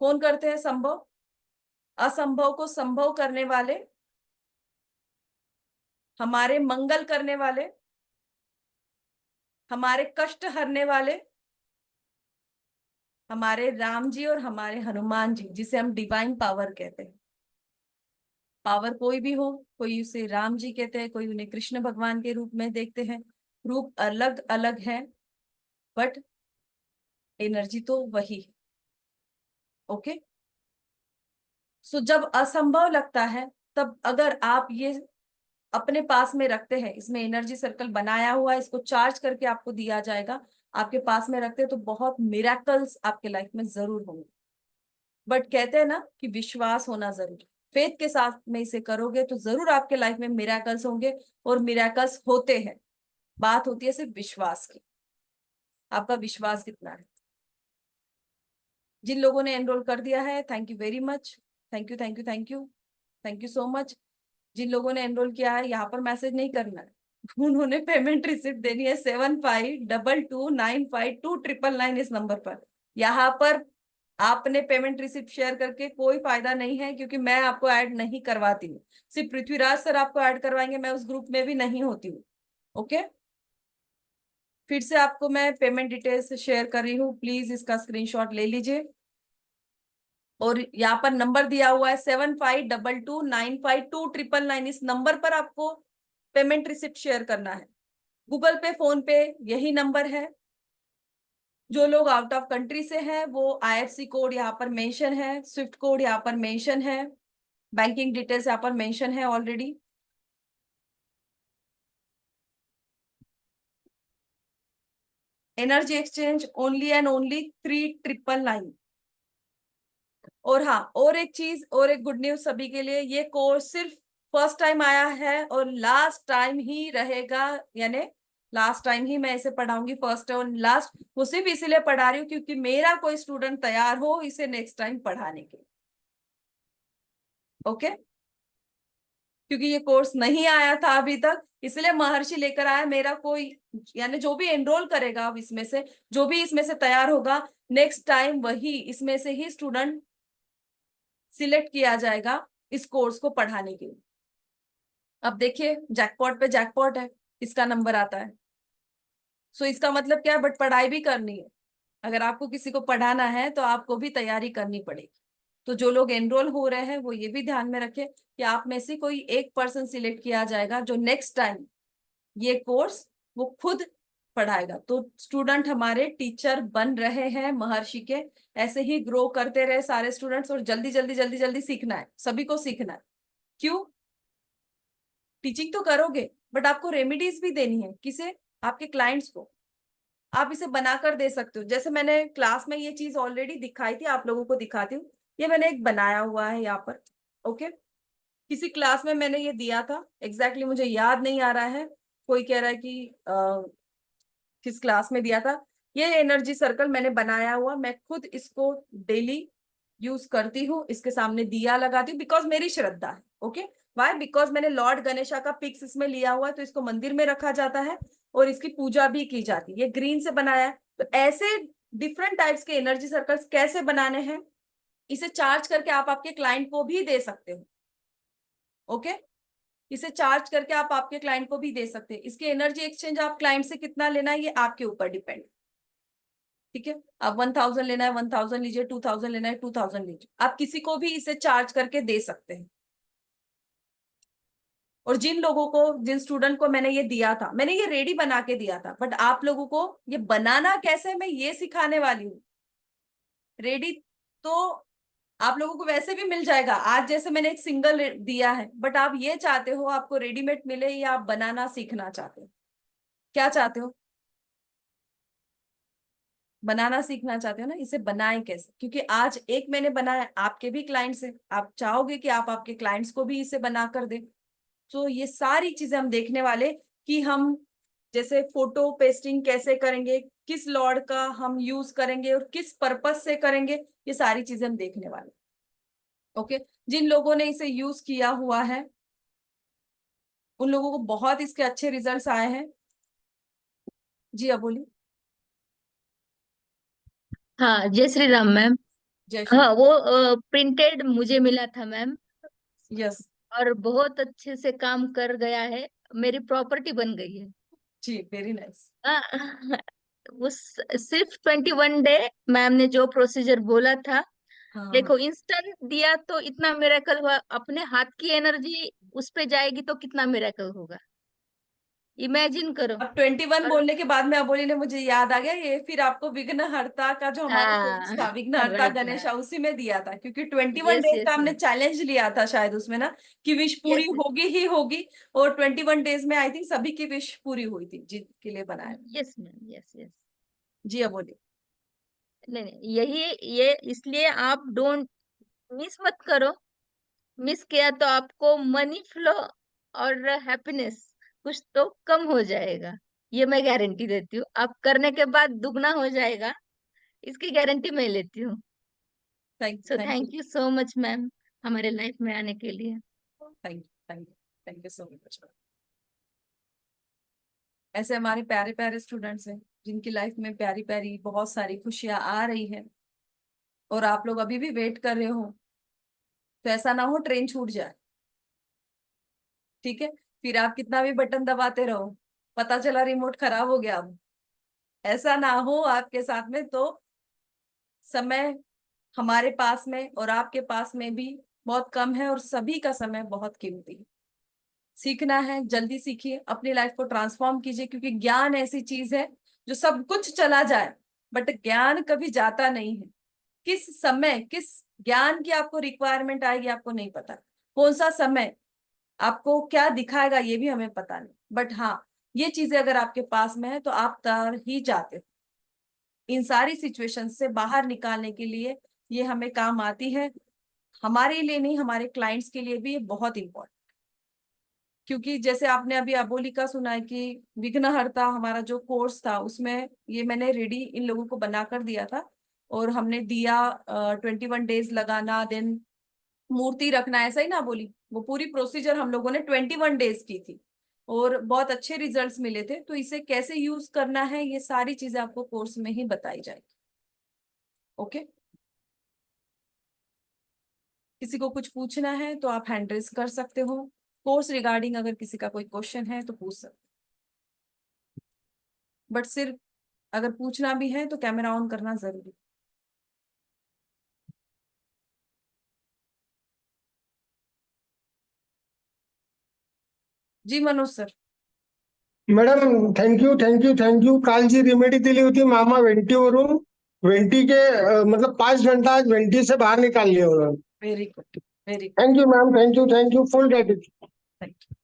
कौन करते हैं संभव? असंभव को संभव करने वाले, हमारे मंगल करने वाले, हमारे कष्ट हरने वाले, हमारे राम जी और हमारे हनुमान जी, जिसे हम डिवाइन पावर कहते हैं। पावर कोई भी हो, कोई उसे राम जी कहते हैं, कोई उन्हें कृष्ण भगवान के रूप में देखते हैं। रूप अलग अलग है, बट एनर्जी तो वही है। ओके, सो जब असंभव लगता है तब अगर आप ये अपने पास में रखते हैं, इसमें एनर्जी सर्कल बनाया हुआ है, इसको चार्ज करके आपको दिया जाएगा, आपके पास में रखते हैं, तो बहुत मिराकल्स आपके लाइफ में जरूर होंगे। बट कहते हैं ना कि विश्वास होना जरूरी, फेथ के साथ में इसे करोगे तो जरूर आपके लाइफ में मिराकल्स होंगे, और मिराकल्स होते हैं। बात होती है सिर्फ विश्वास की, आपका विश्वास कितना है। जिन लोगों ने एनरोल कर दिया है, thank you very much, thank you thank you thank you thank you so much. जिन लोगों ने एनरोल किया है, यहाँ पर मैसेज नहीं करना है, उन्होंने पेमेंट रिसिप्ट देनी है 7522952299 इस नंबर पर। यहाँ पर आपने पेमेंट रिसिप्ट शेयर करके कोई फायदा नहीं है, क्योंकि मैं आपको ऐड नहीं करवाती हूँ, सिर्फ पृथ्वीराज सर आपको ऐड करवाएंगे, मैं उस ग्रुप में भी नहीं होती हूँ। ओके, फिर से आपको मैं पेमेंट डिटेल्स शेयर कर रही हूँ, प्लीज इसका स्क्रीनशॉट ले लीजिए। और यहाँ पर नंबर दिया हुआ है 7522952299, इस नंबर पर आपको पेमेंट रिसिप्ट शेयर करना है। गूगल पे, फोन पे यही नंबर है। जो लोग आउट ऑफ कंट्री से हैं वो IFSC कोड यहाँ पर मेंशन है, स्विफ्ट कोड यहाँ पर मेंशन है, बैंकिंग डिटेल्स यहाँ पर मेंशन है already. Energy exchange only and only 3999। और हाँ, और एक चीज, और एक गुड न्यूज सभी के लिए, ये कोर्स सिर्फ फर्स्ट टाइम आया है और लास्ट टाइम ही रहेगा, यानी लास्ट टाइम ही मैं इसे पढ़ाऊंगी, फर्स्ट और लास्ट। वो सिर्फ इसीलिए पढ़ा रही हूँ क्योंकि मेरा कोई स्टूडेंट तैयार हो इसे नेक्स्ट टाइम पढ़ाने के। ओके, क्योंकि ये कोर्स नहीं आया था अभी तक, इसलिए महर्षि लेकर आया। मेरा कोई, यानी जो भी एनरोल करेगा अब इसमें से, जो भी इसमें से तैयार होगा, नेक्स्ट टाइम वही इसमें से ही स्टूडेंट सिलेक्ट किया जाएगा इस कोर्स को पढ़ाने के लिए। अब देखिए, जैकपॉट पे जैकपॉट है, इसका नंबर आता है। सो इसका मतलब क्या है? बट पढ़ाई भी करनी है। अगर आपको किसी को पढ़ाना है तो आपको भी तैयारी करनी पड़ेगी। तो जो लोग एनरोल हो रहे हैं वो ये भी ध्यान में रखें कि आप में से कोई एक पर्सन सिलेक्ट किया जाएगा जो नेक्स्ट टाइम ये कोर्स वो खुद पढ़ाएगा। तो स्टूडेंट हमारे टीचर बन रहे हैं महर्षि के, ऐसे ही ग्रो करते रहे सारे स्टूडेंट्स, और जल्दी जल्दी जल्दी जल्दी सीखना है, सभी को सीखना है। क्यों? टीचिंग तो करोगे बट आपको रेमेडीज भी देनी है। किसे? आपके क्लाइंट्स को। आप इसे बनाकर दे सकते हो। जैसे मैंने क्लास में ये चीज ऑलरेडी दिखाई थी, आप लोगों को दिखाती हूँ। ये मैंने एक बनाया हुआ है यहाँ पर। ओके, किसी क्लास में मैंने ये दिया था, एग्जैक्टली मुझे याद नहीं आ रहा है। कोई कह रहा है कि किस क्लास में दिया था। ये एनर्जी सर्कल मैंने बनाया हुआ, मैं खुद इसको डेली यूज करती हूँ, इसके सामने दिया लगाती हूँ, बिकॉज मेरी श्रद्धा है। Okay, why? बिकॉज मैंने लॉर्ड गणेशा का पिक्स इसमें लिया हुआ है, तो इसको मंदिर में रखा जाता है और इसकी पूजा भी की जाती है। ये ग्रीन से बनाया है। तो ऐसे डिफरेंट टाइप्स के एनर्जी सर्कल्स कैसे बनाने हैं, इसे चार्ज करके आप आपके क्लाइंट को भी दे सकते हो। ओके, इसे चार्ज करके आप आपके क्लाइंट को भी दे सकते हैं। इसकी एनर्जी एक्सचेंज आप क्लाइंट से कितना लेना है ये आपके ऊपर डिपेंड। ठीक है, आप 1000 लेना है 1000 लीजिए, 2000 लेना है 2000 लीजिए। आप किसी को भी इसे चार्ज करके दे सकते हैं। और जिन लोगों को, जिन स्टूडेंट को मैंने ये दिया था, मैंने ये रेडी बना के दिया था, बट आप लोगों को ये बनाना कैसे मैं ये सिखाने वाली हूँ। रेडी तो आप लोगों को वैसे भी मिल जाएगा, आज जैसे मैंने एक सिंगल दिया है, बट आप ये चाहते हो आपको रेडीमेड मिले या आप बनाना सीखना चाहते हो? क्या चाहते हो? बनाना सीखना चाहते हो ना, इसे बनाए कैसे, क्योंकि आज एक मैंने बनाया, आपके भी क्लाइंट्स हैं, आप चाहोगे कि आप आपके क्लाइंट्स को भी इसे बना कर दें। तो ये सारी चीजें हम देखने वाले कि हम जैसे फोटो पेस्टिंग कैसे करेंगे, किस लॉर्ड का हम यूज करेंगे और किस पर्पस से करेंगे, ये सारी चीजें हम देखने वाले। ओके, जिन लोगों ने इसे यूज किया हुआ है उन लोगों को बहुत इसके अच्छे रिजल्ट्स आए हैं। जी अब बोलिए। हाँ, जय श्री राम मैम। जय श्री। हाँ, वो प्रिंटेड मुझे मिला था मैम, यस। और बहुत अच्छे से काम कर गया है, मेरी प्रॉपर्टी बन गई है। जी, वेरी नाइस। हाँ, वो सिर्फ 21 डे मैम ने जो प्रोसीजर बोला था, हाँ, देखो इंस्टेंट दिया तो इतना मिरेकल हुआ, अपने हाथ की एनर्जी उस पे जाएगी तो कितना मिरेकल होगा, इमेजिन करो। अब 21 और बोलने के बाद में अबोली ने मुझे याद आ गया, ये फिर आपको विघ्नहर्ता का जो हमारा कोर्स हाँ, था, विघ्नहर्ता राइट गणेशा, मैम। उसी में दिया था, क्योंकि 21 यस डेज का यस हमने मैम। चैलेंज लिया था शायद उसमें ना, कि विश पूरी यस होगी ही होगी। और 21 डेज में आई थिंक सभी की विश पूरी हुई थी जिनके लिए बनाया। Yes ma'am. Yes yes. जी अबोली। नहीं नहीं, यही ये इसलिए आप डोंट मिस मत करो। मिस किया तो आपको मनी फ्लो और हैप्पीनेस कुछ तो कम हो जाएगा, ये मैं गारंटी देती हूँ। आप करने के बाद दुगना हो जाएगा, इसकी गारंटी मैं लेती हूँ। Thank so thank you thank you so much ma'am, हमारे लाइफ में आने के लिए। Thank you thank you thank you so much. ऐसे हमारे प्यारे प्यारे स्टूडेंट्स हैं जिनकी लाइफ में प्यारी प्यारी बहुत सारी खुशियां आ रही है, और आप लोग अभी भी वेट कर रहे हो, तो ऐसा ना हो ट्रेन छूट जाए। ठीक है, फिर आप कितना भी बटन दबाते रहो, पता चला रिमोट खराब हो गया। अब ऐसा ना हो आपके साथ में। तो समय हमारे पास में और आपके पास में भी बहुत कम है, और सभी का समय बहुत कीमती है। सीखना है, जल्दी सीखिए, अपनी लाइफ को ट्रांसफॉर्म कीजिए, क्योंकि ज्ञान ऐसी चीज है जो सब कुछ चला जाए बट ज्ञान कभी जाता नहीं है। किस समय किस ज्ञान की आपको रिक्वायरमेंट आएगी आपको नहीं पता, कौन सा समय आपको क्या दिखाएगा ये भी हमें पता नहीं, बट हाँ, ये चीजें अगर आपके पास में है तो आप तर ही जाते हो। इन सारी सिचुएशन से बाहर निकालने के लिए ये हमें काम आती है, हमारे लिए नहीं, हमारे क्लाइंट्स के लिए भी ये बहुत इंपॉर्टेंट। क्योंकि जैसे आपने अभी अबोली का सुना है कि विघ्नहर्ता हमारा जो कोर्स था उसमें ये मैंने रेडी इन लोगों को बनाकर दिया था, और हमने दिया 21 डेज लगाना, देन मूर्ति रखना, ऐसा ही ना बोली, वो पूरी प्रोसीजर हम लोगों ने 21 डेज की थी, और बहुत अच्छे रिजल्ट्स मिले थे। तो इसे कैसे यूज करना है ये सारी चीजें आपको कोर्स में ही बताई जाएगी। ओके, किसी को कुछ पूछना है तो आप हैंड रेज कर सकते हो। कोर्स रिगार्डिंग अगर किसी का कोई क्वेश्चन है तो पूछ सकते, बट सिर्फ अगर पूछना भी है तो कैमरा ऑन करना जरूरी। जी मनोज सर। Madam thank you. काल जी रेमेडी दिली होती मामा व्हेंटीवरून, व्हेंटी के मतलब 5 घंटा आज व्हेंटी से बाहर निकाल लिया उन्होंने. Very good, very good, thank you ma'am, thank you full gratitude. Thank you.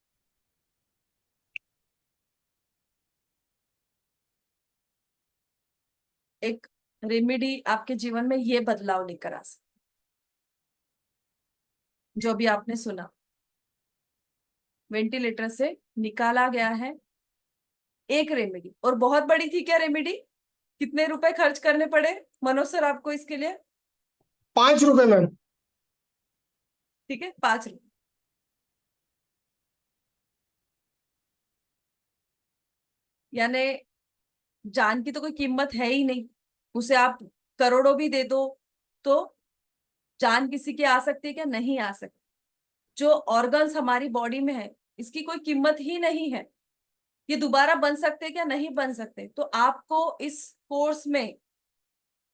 एक रेमेडी आपके जीवन में ये बदलाव लेकर आ सकती, जो भी आपने सुना, वेंटिलेटर से निकाला गया है एक रेमेडी, और बहुत बड़ी थी क्या रेमेडी? कितने रुपए खर्च करने पड़े मनोज सर आपको इसके लिए? 5 रुपए मैम. ठीक है, 5 रुपए। यानी जान की तो कोई कीमत है ही नहीं, उसे आप करोड़ों भी दे दो तो जान किसी की आ सकती है क्या? नहीं आ सकती। जो ऑर्गन्स हमारी बॉडी में है इसकी कोई कीमत ही नहीं है। ये दोबारा बन सकते क्या? नहीं बन सकते। तो आपको इस कोर्स में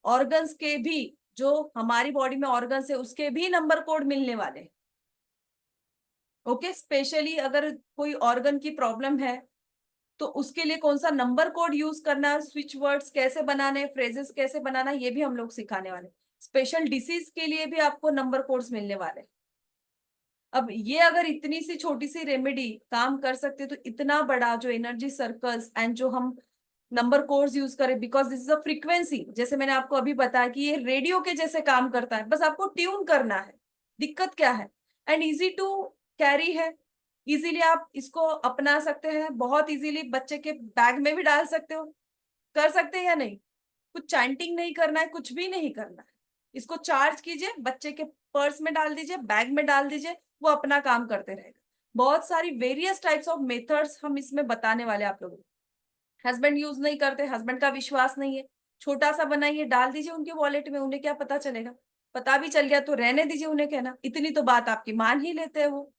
ऑर्गन्स के भी, जो हमारी बॉडी में ऑर्गन्स है उसके भी नंबर कोड मिलने वाले हैं। ओके, स्पेशली अगर कोई ऑर्गन की प्रॉब्लम है तो उसके लिए कौन सा नंबर कोड यूज करना, स्विच वर्ड्स कैसे बनाने, फ्रेजेस कैसे बनाना, ये भी हम लोग सिखाने वाले। स्पेशल डिसीज के लिए भी आपको नंबर कोड्स मिलने वाले। अब ये अगर इतनी सी छोटी सी रेमेडी काम कर सकते तो इतना बड़ा जो एनर्जी सर्कल्स एंड जो हम नंबर कोड्स यूज करें, because this is a frequency. जैसे मैंने आपको अभी बताया कि ये रेडियो के जैसे काम करता है, बस आपको ट्यून करना है। दिक्कत क्या है? एंड इजी टू कैरी है, इजीली आप इसको अपना सकते हैं, बहुत इजीली बच्चे के बैग में भी डाल सकते हो। कर सकते हैं या नहीं? कुछ चैंटिंग नहीं करना है, कुछ भी नहीं करना है। इसको चार्ज कीजिए, बच्चे के पर्स में डाल दीजिए, बैग में डाल दीजिए, वो अपना काम करते रहेगा। बहुत सारी वेरियस टाइप्स ऑफ मेथड्स हम इसमें बताने वाले आप लोगों को। हस्बैंड यूज नहीं करते, हस्बैंड का विश्वास नहीं है, छोटा सा बनाइए, डाल दीजिए उनके वॉलेट में, उन्हें क्या पता चलेगा? पता भी चल गया तो रहने दीजिए, उन्हें कहना इतनी तो बात आपकी मान ही लेते हैं वो।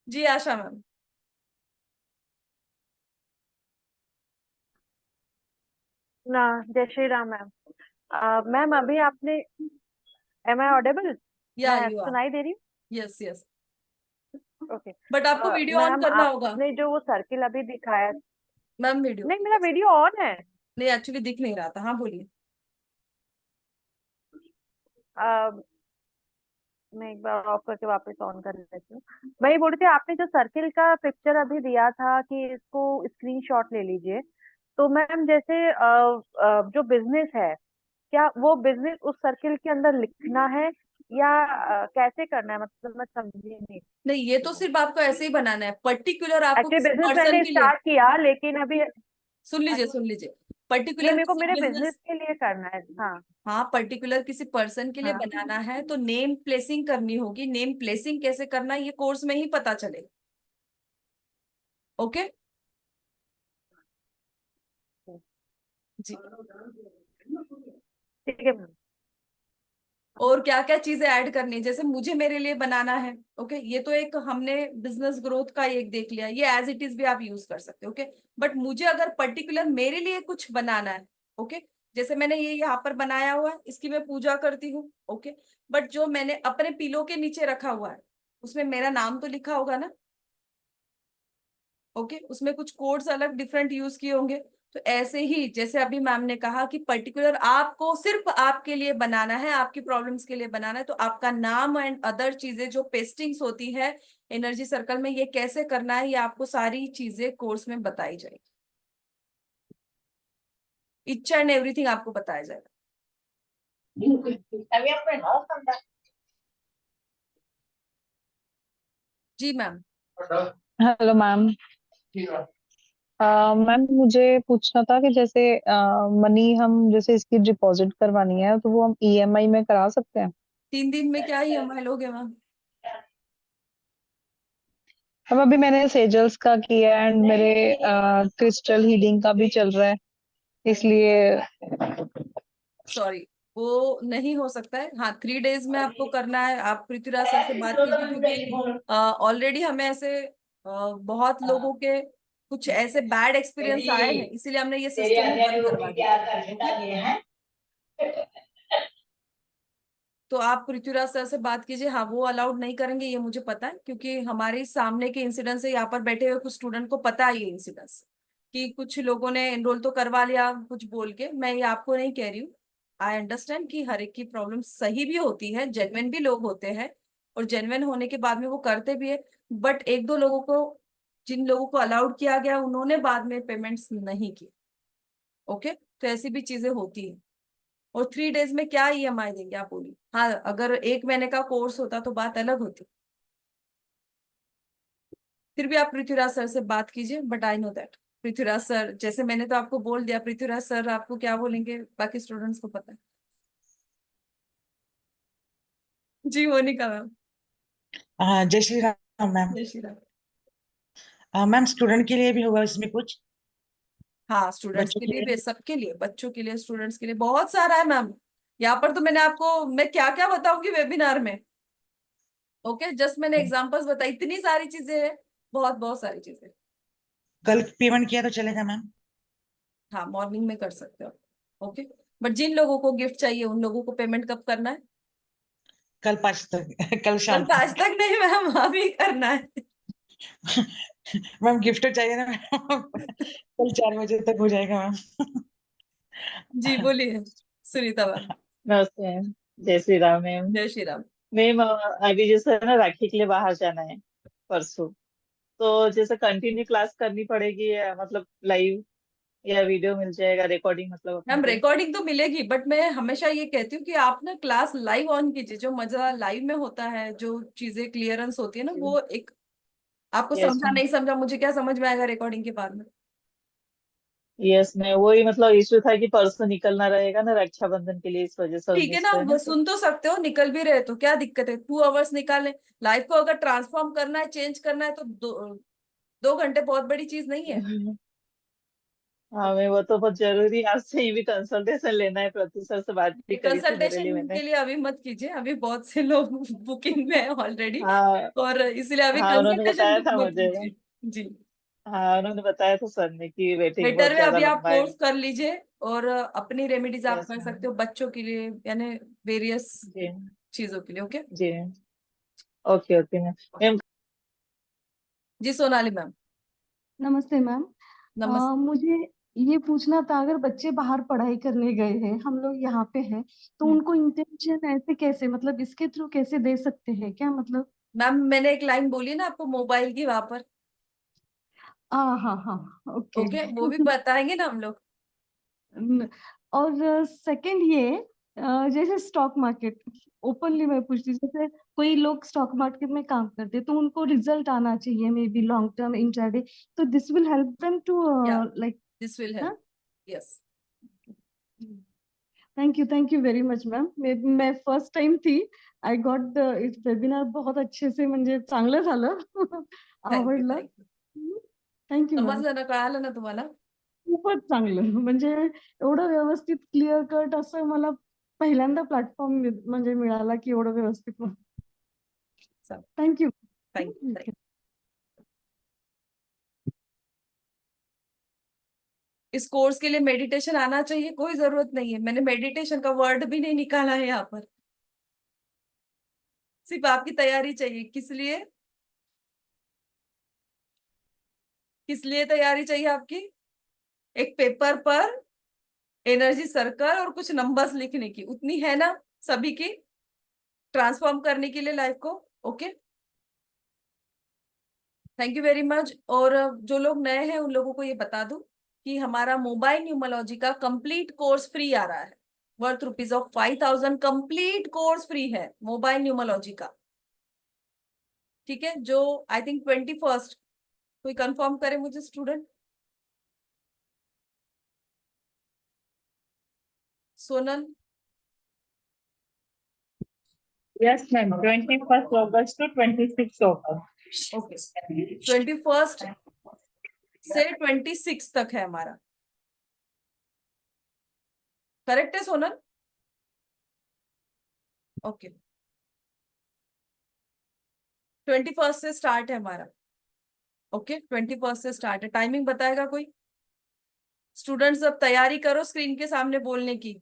जी आशा मैम। ना, जय श्री राम मैम। मैम अभी आपने, एम आई ऑडिबल? या मैं यू आर। सुनाई दे रही यस यस, हूँ? ओके। बट आपको वीडियो ऑन मैम करना होगा। आपने जो वो सर्किल अभी दिखाया, मैम वीडियो नहीं मेरा वीडियो ऑन है। नहीं, एक्चुअली दिख नहीं रहा था। हाँ बोलिए। अ, मैं एक बार ऑफ करके वापस ऑन कर लेती हूँ। वही बोल रही थी, आपने जो सर्किल का पिक्चर अभी दिया था कि इसको स्क्रीनशॉट ले लीजिए, तो मैम जैसे जो बिजनेस है, क्या वो बिजनेस उस सर्किल के अंदर लिखना है या कैसे करना है? मतलब मैं समझी नहीं। नहीं, ये तो सिर्फ आपको ऐसे ही बनाना है, पर्टिकुलर आपको एक्चुअली किसी बिजनेस पर्सन मैंने के लिए। स्टार्ट किया, लेकिन अभी सुन लीजिए अच्छा, सुन लीजिए, नहीं पर्टिकुलर मेरे को किसी मेरे बिजनेस, बिजनेस के लिए करना है। हाँ हाँ पर्टिकुलर किसी पर्सन के लिए हाँ। बनाना है तो नेम प्लेसिंग करनी होगी। नेम प्लेसिंग कैसे करना है ये कोर्स में ही पता चलेगा। ओके जी। ठीक है मैम। और क्या क्या चीजें ऐड करनी है, जैसे मुझे मेरे लिए बनाना है। ओके, ये तो एक हमने बिजनेस ग्रोथ का एक देख लिया, ये एज इट इज भी आप यूज कर सकते हो। ओके, बट मुझे अगर पर्टिकुलर मेरे लिए कुछ बनाना है, ओके, जैसे मैंने ये यहाँ पर बनाया हुआ है, इसकी मैं पूजा करती हूँ। ओके, बट जो मैंने अपने पिलो के नीचे रखा हुआ है उसमें मेरा नाम तो लिखा होगा ना। ओके, उसमें कुछ कोड्स अलग डिफरेंट यूज किए होंगे। तो ऐसे ही जैसे अभी मैम ने कहा कि पर्टिकुलर आपको सिर्फ आपके लिए बनाना है, आपकी प्रॉब्लम्स के लिए बनाना है, तो आपका नाम एंड अदर चीजें जो पेस्टिंग्स होती है एनर्जी सर्कल में, ये कैसे करना है, ये आपको सारी चीजें कोर्स में बताई जाएगी। इच एंड एवरीथिंग आपको बताया जाएगा। जी मैम। Hello ma'am. मैम मुझे पूछना था कि जैसे मनी हम जैसे इसकी डिपॉजिट करवानी है तो वो हम ईएमआई में करा सकते हैं? 3 दिन में क्या ही हम लोगे मैम? अब अभी मैंने सेजल्स का किया एंड मेरे क्रिस्टल हीलिंग का भी चल रहा है, इसलिए सॉरी, वो नहीं हो सकता है। हाँ, 3 डेज में आपको करना है। आप पृथ्वीराज सर से बात कीजिए, क्योंकि ऑलरेडी हमें ऐसे बहुत लोगों के कुछ ऐसे बैड एक्सपीरियंस आए हैं, इसीलिए हमने ये सिस्टम ही बंद करवा दिया। ओके, तो आप पृथ्वीराज सर से बात कीजिए। हाँ, वो अलाउड नहीं करेंगे, ये मुझे पता है, क्योंकि हमारे सामने के इंसिडेंट से यहाँ पर बैठे हुए कुछ स्टूडेंट को पता है ये इंसिडेंट्स, कि कुछ लोगों ने एनरोल तो करवा लिया कुछ बोल के। मैं ये आपको नहीं कह रही हूँ, आई अंडरस्टैंड कि हर एक की प्रॉब्लम सही भी होती है, जेन्युइन भी लोग होते हैं, और जेन्युइन होने के बाद में वो करते भी है। बट एक दो लोगों को, जिन लोगों को अलाउड किया गया, उन्होंने बाद में पेमेंट्स नहीं की। ओके, तो ऐसी भी चीजें होती है। और 3 डेज में क्या ईएमआई देंगे आप बोलिए? हाँ, अगर 1 महीने का कोर्स होता तो बात अलग होती। फिर भी आप पृथ्वीराज सर से बात कीजिए, but I know that Prithviraj sir, जैसे मैंने तो आपको बोल दिया, पृथ्वीराज सर आपको क्या बोलेंगे बाकी स्टूडेंट्स को पता है। जी मोनिका मैम। जय श्री राम मैम। जय श्री राम। मैम स्टूडेंट के लिए भी होगा इसमें कुछ? हाँ, स्टूडेंट्स बच्चों के के लिए लिए? भी, सबके लिए, बच्चों के लिए, स्टूडेंट्स के लिए बहुत सारा है मैम। यहाँ पर तो मैंने आपको, मैं क्या क्या बताऊंगी वेबिनार में। ओके, जस्ट मैंने एग्जांपल्स बताई, इतनी सारी चीजें हैं, बहुत बहुत सारी चीजें। कल पेमेंट किया तो चलेगा मैम? हाँ, मॉर्निंग में कर सकते हो। ओके, बट जिन लोगों को गिफ्ट चाहिए उन लोगों को पेमेंट कब करना है? कल 5 तक कल कल शाम 5 तक। तक नहीं मैम, अभी करना है। मैम गिफ्ट तो चाहिए ना मैम। कल 4 बजे तक हो जाएगा मैम। जी बोलिए सुनीता मैम। नमस्ते मैम। जय श्री राम मैम। जय श्री राम। मैम अभी जैसे है ना, राखी के लिए बाहर जाना है परसों, तो जैसे कंटिन्यू क्लास करनी पड़ेगी या मतलब लाइव, या वीडियो मिल जाएगा रिकॉर्डिंग मतलब अपने मैम को? रिकॉर्डिंग तो मिलेगी, बट मैं हमेशा ये कहती हूँ कि आप ना क्लास लाइव ऑन कीजिए। जो मजा लाइव में होता है, जो चीजें क्लियरेंस होती है ना, वो एक आपको यस समझा मैम। नहीं समझा, मुझे क्या समझ में आएगा रिकॉर्डिंग के बाद में। यस मैं वही मतलब इश्यू था कि परसों निकलना रहेगा ना रक्षाबंधन के लिए, इस वजह से ठीक है मिस ना, हुए वो ना तो। सुन तो सकते हो, निकल भी रहे तो क्या दिक्कत है, 2 आवर्स निकालें। लाइफ को अगर ट्रांसफॉर्म करना है, चेंज करना है, तो 2 घंटे बहुत बड़ी चीज नहीं है। हाँ मैं वो तो बहुत जरूरी, आज से ही भी कंसल्टेशन लेना है, प्रति सर से बात भी करी थी मेरे लिए कंसल्टेशन मैंने। के लिए अभी मत कीजिए, अभी बहुत से लोग बुकिंग में है ऑलरेडी, हाँ और इसलिए अभी हाँ उन्होंने कंसल्टेशन बताया बुक था मत मुझे। कीजिए। जी, हाँ उन्होंने बताया था सर ने कि वेटिंग बेटर बहुत है ज्यादा अभी आप लंबा है। कोर्स कर लीजिए, और अपनी रेमेडीज आप यस कर मैम। सकते हो बच्चों के लिए, यानी वेरियस जी चीजों के लिए। ओके, जी। Okay okay ma'am. मैम जी सोनाली मैम। नमस्ते मैम। नमस्ते। मुझे ये पूछना था, अगर बच्चे बाहर पढ़ाई करने गए हैं, हम लोग यहाँ पे हैं, तो उनको इंटेंशन ऐसे कैसे, मतलब इसके थ्रू कैसे दे सकते हैं क्या, मतलब? मैम मैंने एक लाइन बोली ना आपको मोबाइल की, वहां पर। हाँ हाँ हाँ, ओके। ओके, वो भी बताएंगे ना हम लोग। और सेकंड ये, जैसे स्टॉक मार्केट, ओपनली मैं पूछती हूँ, जैसे कोई लोग स्टॉक मार्केट में काम करते हैं, तो उनको रिजल्ट आना चाहिए, maybe long term intraday, तो this will help them to या like. This will help. Yes. Thank you very much ma'am. मैं फर्स्ट टाइम थी, आय गॉट द वेबिनार, बहुत अच्छे से, म्हणजे चांगलं झालं. थँक्यू आवडलं. थँक्यू। Thank you ma'am. समजलं ना, कळालं ना तुम्हाला? खूपच चांगलं, म्हणजे एवढं व्यवस्थित क्लिअर कट असं मला पहिल्यांदा प्लॅटफॉर्म म्हणजे मिळाला की एवढं व्यवस्थित. थँक्यू. थँक्यू। इस कोर्स के लिए मेडिटेशन आना चाहिए, कोई जरूरत नहीं है, मैंने मेडिटेशन का वर्ड भी नहीं निकाला है यहाँ पर। सिर्फ आपकी तैयारी चाहिए। किस लिए? किस लिए तैयारी चाहिए आपकी? एक पेपर पर एनर्जी सर्कल और कुछ नंबर्स लिखने की, उतनी है ना सभी की, ट्रांसफॉर्म करने के लिए लाइफ को। Okay, thank you very much. और जो लोग नए हैं उन लोगों को ये बता दूं कि हमारा मोबाइल न्यूमरोलॉजी का कंप्लीट कोर्स फ्री आ रहा है, वर्थ ₹5,000। कंप्लीट कोर्स फ्री है मोबाइल न्यूमरोलॉजी का। ठीक है, जो आई थिंक 21st, कोई कंफर्म करे मुझे student? Sonal? Yes ma'am 21 August to 26 August. Okay, 21st से 26 तक है हमारा। करेक्ट है सोनल? ओके, 21st से स्टार्ट है हमारा। ओके, 21st से स्टार्ट है। टाइमिंग बताएगा कोई? स्टूडेंट्स अब तैयारी करो स्क्रीन के सामने बोलने की।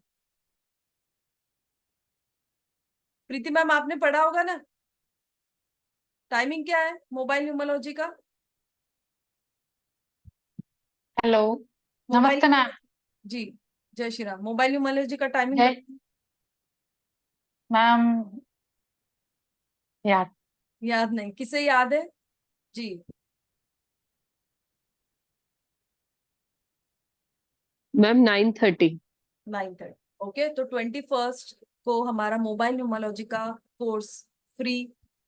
प्रीति मैम आपने पढ़ा होगा ना? टाइमिंग क्या है मोबाइल न्यूमरोलॉजी का? हेलो। मोबाइल नमस्ते मैम। जी, जय श्री राम। मोबाइल न्यूमरोलॉजी का टाइमिंग जय मैम। याद याद नहीं? किसे याद है? जी, मैम 9:30। 9:30। ओके, तो 21st को हमारा मोबाइल न्यूमरोलॉजी का कोर्स फ्री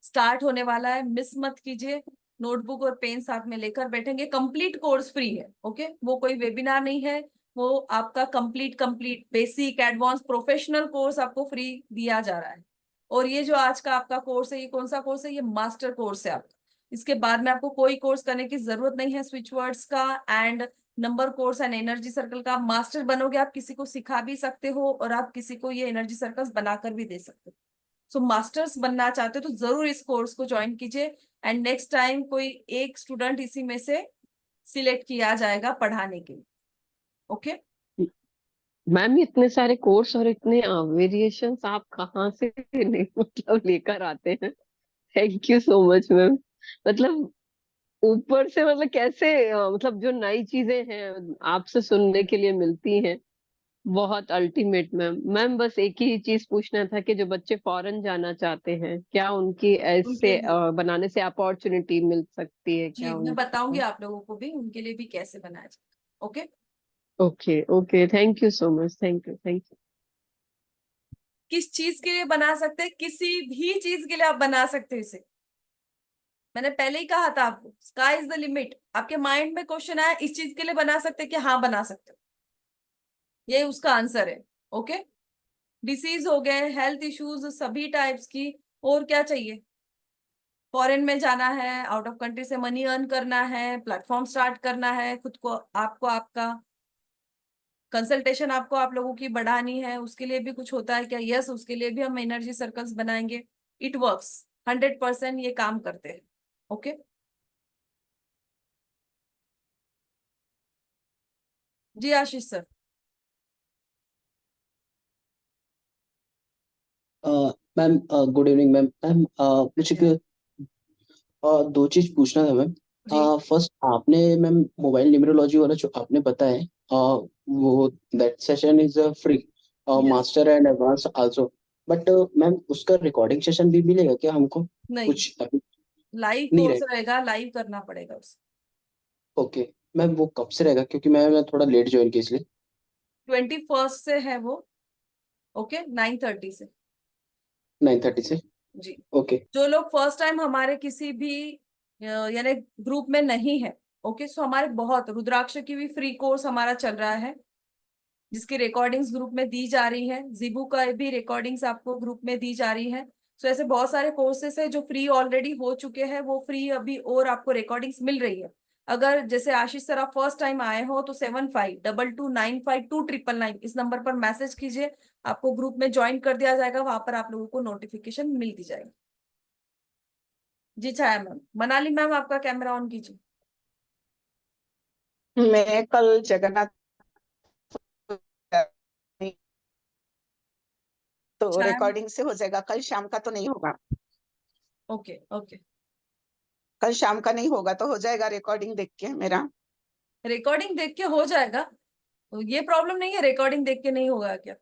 स्टार्ट होने वाला है। मिस मत कीजिए, नोटबुक और पेन साथ में लेकर बैठेंगे। कंप्लीट कोर्स फ्री है। ओके, वो कोई वेबिनार नहीं है, वो आपका complete basic advance professional course आपको फ्री दिया जा रहा है। और ये जो आज का आपका कोर्स है, ये कौन सा कोर्स है? ये मास्टर कोर्स है आपका। इसके बाद में आपको कोई कोर्स करने की जरूरत नहीं है। स्विच वर्ड्स का and number course and energy circle का आप मास्टर बनोगे। आप किसी को सिखा भी सकते हो और आप किसी को ये एनर्जी सर्कल्स बनाकर भी दे सकते हो। सो मास्टर्स बनना चाहते हो तो जरूर इस कोर्स को ज्वाइन कीजिए, एंड नेक्स्ट टाइम कोई एक स्टूडेंट इसी में से सिलेक्ट किया जाएगा पढ़ाने के लिए। ओके, मैम इतने सारे कोर्स और इतने वेरिएशंस आप कहाँ से नहीं मतलब लेकर आते हैं? Thank you so much ma'am. मतलब ऊपर से मतलब कैसे मतलब जो नई चीजें हैं आपसे सुनने के लिए मिलती हैं, बहुत अल्टीमेट मैम। मैम बस एक ही चीज पूछना था कि जो बच्चे फॉरेन जाना चाहते हैं, क्या उनकी उनके ऐसे लिए बनाने से अपॉर्चुनिटी मिल सकती है जी क्या मैं बताऊंगी उनको? आप लोगों को भी उनके लिए भी कैसे बनाया जाए। Okay, okay okay, thank you so much, thank you thank you. किस चीज के लिए बना सकते हैं? किसी भी चीज के लिए आप बना सकते हो इसे। मैंने पहले ही कहा था आपको, स्काई इज द लिमिट। आपके माइंड में क्वेश्चन आया इस चीज के लिए बना सकते हैं कि हाँ बना सकते हो, ये उसका आंसर है। ओके, डिसीज हो गए, हेल्थ इश्यूज सभी टाइप्स की, और क्या चाहिए? फॉरेन में जाना है, आउट ऑफ कंट्री से मनी अर्न करना है, प्लेटफॉर्म स्टार्ट करना है खुद को, आपको आपका कंसल्टेशन आपको आप लोगों की बढ़ानी है, उसके लिए भी कुछ होता है क्या? यस, उसके लिए भी हम एनर्जी सर्कल्स बनाएंगे। इट वर्क्स, 100% ये काम करते हैं। ओके, जी Ashish sir. Ma'am good evening ma'am. Ma'am कुछ दो चीज पूछना था मैम। जी फर्स्ट, आपने मैम मोबाइल न्यूमरोलॉजी वाला जो आपने बताया है, वो that session is free, yes, master and advance also. But ma'am उसका रिकॉर्डिंग सेशन भी मिलेगा क्या हमको? नहीं, कुछ अभी लाइव नहीं कोर्स रहेगा? रहेगा, लाइव करना पड़ेगा उसे। ओके मैम, वो कब से रहेगा? क्योंकि मैं थोड़ा लेट ज्वाइन किया इसलिए। 21 से है वो। ओके, 9:30 से। 9:30 से। जी, ओके। जो लोग फर्स्ट टाइम हमारे किसी भी यानी ग्रुप में नहीं है, ओके, सो हमारे बहुत, रुद्राक्ष की भी फ्री कोर्स हमारा चल रहा है जिसकी रिकॉर्डिंग्स ग्रुप में दी जा रही है, जीबू का भी रिकॉर्डिंग्स आपको ग्रुप में दी जा रही है। सो ऐसे बहुत सारे कोर्सेस है जो फ्री ऑलरेडी हो चुके हैं, वो फ्री अभी और आपको रिकॉर्डिंग्स मिल रही है। अगर जैसे आशीष सर आप फर्स्ट टाइम आए हो तो 7522952999 इस नंबर पर मैसेज कीजिए, आपको ग्रुप में ज्वाइन कर दिया जाएगा, वहां पर आप लोगों को नोटिफिकेशन मिलती जाएगी। जी छाया मैम। मनाली मैम आपका कैमरा ऑन कीजिए। मैं कल जगन्नाथ तो छाया, रिकॉर्डिंग से हो जाएगा, कल शाम का तो नहीं होगा। ओके ओके, कल शाम का नहीं होगा तो हो जाएगा रिकॉर्डिंग देख के मेरा। रिकॉर्डिंग देख के हो जाएगा, तो ये प्रॉब्लम नहीं है। रिकॉर्डिंग देख के नहीं होगा क्या?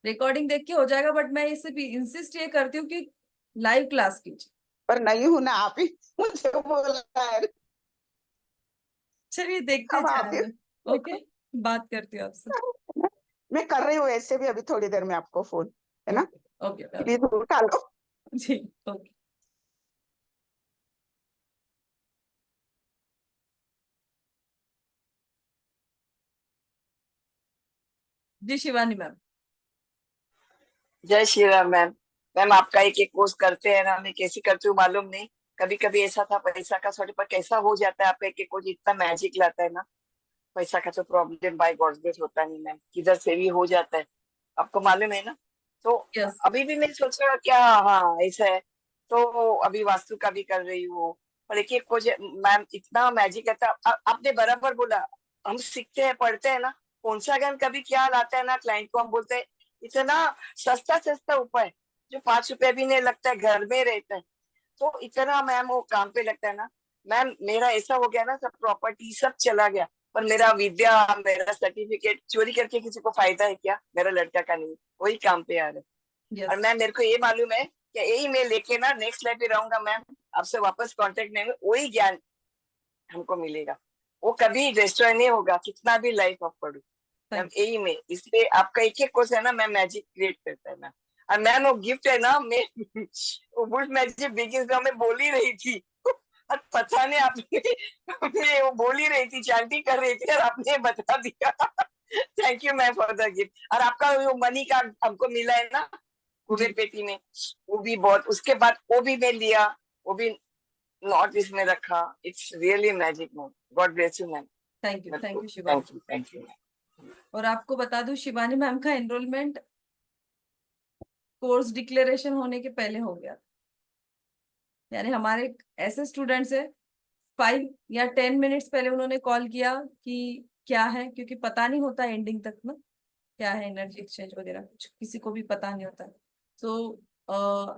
रिकॉर्डिंग देख के हो जाएगा, बट मैं इसे भी इंसिस्ट ये करती हूँ कि लाइव क्लास कीजिए। पर नहीं हूं ना, आप ही मुझे बोला है। चलिए देखते हैं अब आप छाया ही मैम। ओके, बात करती हूँ आपसे। मैं कर रही हूँ ऐसे भी, अभी थोड़ी देर में आपको फोन, है ना? ओके ओके ओके, प्लीज उठा लो। जी ओके। जी शिवानी मैम। जय श्री राम मैम। मैम आपका एक एक कोर्स करते हैं ना, मैं कैसे करती हूँ मालूम नहीं। कभी कभी ऐसा था, पैसा का सॉरी पर कैसा हो जाता है, आपका एक एक कोर्स इतना मैजिक लाता है ना। पैसा का तो प्रॉब्लम बाय गॉड्स ग्रेस होता नहीं मैम, किधर से भी हो जाता है, आपको मालूम है ना। तो यस, अभी भी मैं सोच रहा क्या, हाँ ऐसा है। तो अभी वास्तु का भी कर रही हूँ, पर एक एक कोर्स मैम इतना मैजिक है। आपने बराबर बोला, हम सीखते हैं पढ़ते हैं ना, कौन सा ज्ञान कभी क्या लाता है ना, क्लाइंट को हम बोलते हैं इतना सस्ता सस्ता उपाय जो 5 रुपए भी नहीं लगता है, घर में रहता है, तो इतना मैम वो काम पे लगता है ना। मैम मेरा ऐसा हो गया ना, सब प्रॉपर्टी सब चला गया, पर मेरा विद्या मेरा सर्टिफिकेट चोरी करके किसी को फायदा है क्या? मेरा लड़का का नहीं, वही काम पे आ रहा है। और यस, मैम मेरे को ये मालूम है कि यही मैं लेके ना नेक्स्ट लाइफ पे रहूंगा मैम, आपसे वापस कांटेक्ट में वही ज्ञान हमको मिलेगा, वो कभी डिस्ट्रॉय नहीं होगा, कितना भी लाइफ आप पढ़ो मैम, थैंक यही में। इसलिए आपका एक एक कोर्स है ना मैम, मैजिक क्रिएट करता है मैम। और मैम वो गिफ्ट है ना, मैं वो बुश मैजिक बिगिंस में बोल ही रही थी और पता नहीं आपने मैं वो बोल ही रही थी, चैंटिंग कर रही थी और आपने बता दिया। Thank you ma'am for the gift. और आपका वो मनी का हमको मिला है ना कुबेर जी, पेटी में, वो भी बहुत, उसके बाद वो भी मैं लिया, वो भी नॉर्थ ईस्ट में रखा। It's really magic ma'am, God bless you ma'am. Thank you Shivani. Thank you. और आपको बता दूं शिवानी मैम का एनरोलमेंट कोर्स डिक्लेरेशन होने के पहले हो गया। यानी हमारे ऐसे स्टूडेंट्स है, 5 या 10 मिनट्स पहले उन्होंने कॉल किया कि क्या है, क्योंकि पता नहीं होता एंडिंग तक ना क्या है एनर्जी एक्सचेंज वगैरह, कुछ किसी को भी पता नहीं होता। सो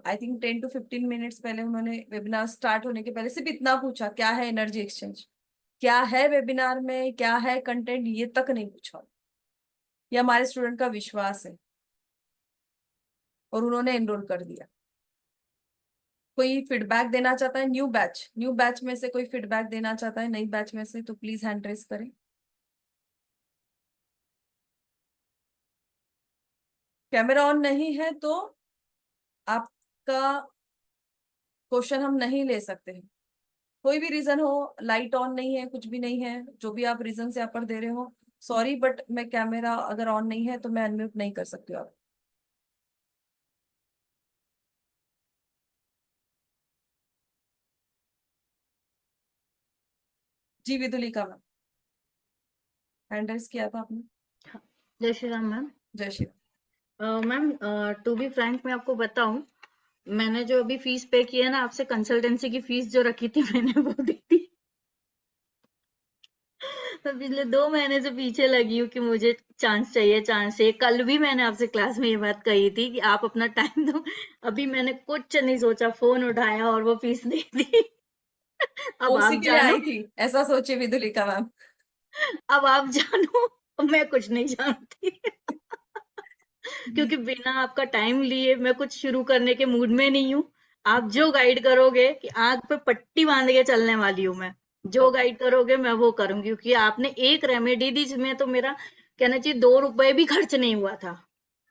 आई थिंक 10 to 15 मिनट्स पहले उन्होंने वेबिनार स्टार्ट होने के पहले सिर्फ इतना पूछा, क्या है एनर्जी एक्सचेंज, क्या है वेबिनार में, क्या है कंटेंट, ये तक नहीं पूछा। ये हमारे स्टूडेंट का विश्वास है और उन्होंने एनरोल कर दिया। कोई फीडबैक देना चाहता है? न्यू बैच में से कोई फीडबैक देना चाहता है नई बैच में से, तो प्लीज हैंड रेस करें। कैमरा ऑन नहीं है तो आपका क्वेश्चन हम नहीं ले सकते हैं। कोई भी रीजन हो, लाइट ऑन नहीं है, कुछ भी नहीं है, जो भी आप रीजन से यहाँ पर दे रहे हो, सॉरी बट मैं कैमरा अगर ऑन नहीं है तो मैं अनम्यूट नहीं कर सकती हूँ आप। जी विदुलिका मैम, हैंड रेस किया था आपने। जय श्री राम मैम। जय Shri Ram. Ma'am to be frank मैं आपको बताऊं, मैंने जो अभी फीस पे की है ना, आपसे कंसल्टेंसी की फीस जो रखी थी मैंने वो दी थी। तो पिछले 2 महीने से पीछे लगी हूँ कि मुझे चांस चाहिए। कल भी मैंने आपसे क्लास में ये बात कही थी कि आप अपना टाइम दो। अभी मैंने कुछ नहीं सोचा, फोन उठाया और वो फीस दे दी। अब उसी आप के लिए जानो, आई थी, ऐसा सोचिए विदुलिका मैम। अब आप जानो, मैं कुछ नहीं जानती। क्योंकि बिना आपका टाइम लिए मैं कुछ शुरू करने के मूड में नहीं हूँ। आप जो गाइड करोगे, कि आंख पे पट्टी बांध के चलने वाली हूँ मैं, जो गाइड करोगे मैं वो करूंगी। क्योंकि आपने एक रेमेडी दी जिसमें तो मेरा कहना चाहिए 2 रुपए भी खर्च नहीं हुआ था,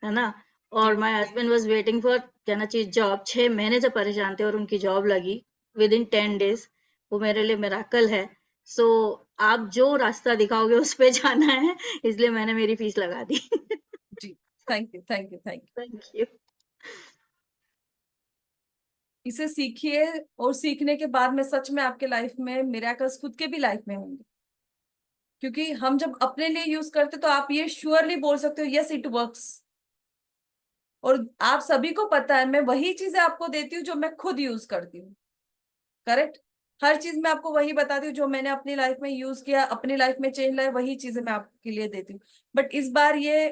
है ना। और my husband was waiting for कहना चाहिए जॉब। 6 महीने से परेशान थे और उनकी जॉब लगी विद इन 10 डेज। वो मेरे लिए मिराकल है। सो आप जो रास्ता दिखाओगे उस पे जाना है, इसलिए मैंने मेरी फीस लगा दी। जी thank you thank you thank you. Thank you. इसे सीखिए और सीखने के बाद में सच में आपके लाइफ में मिरेकल्स खुद के भी लाइफ में होंगे। क्योंकि हम जब अपने लिए यूज करते तो आप ये श्योरली बोल सकते हो यस इट वर्क्स। और आप सभी को पता है मैं वही चीजें आपको देती हूँ जो मैं खुद यूज करती हूँ। करेक्ट। हर चीज मैं आपको वही बताती हूँ जो मैंने अपनी लाइफ में यूज किया, अपनी लाइफ में चेंज लाया, वही चीजें मैं आपके लिए देती हूँ। बट इस बार ये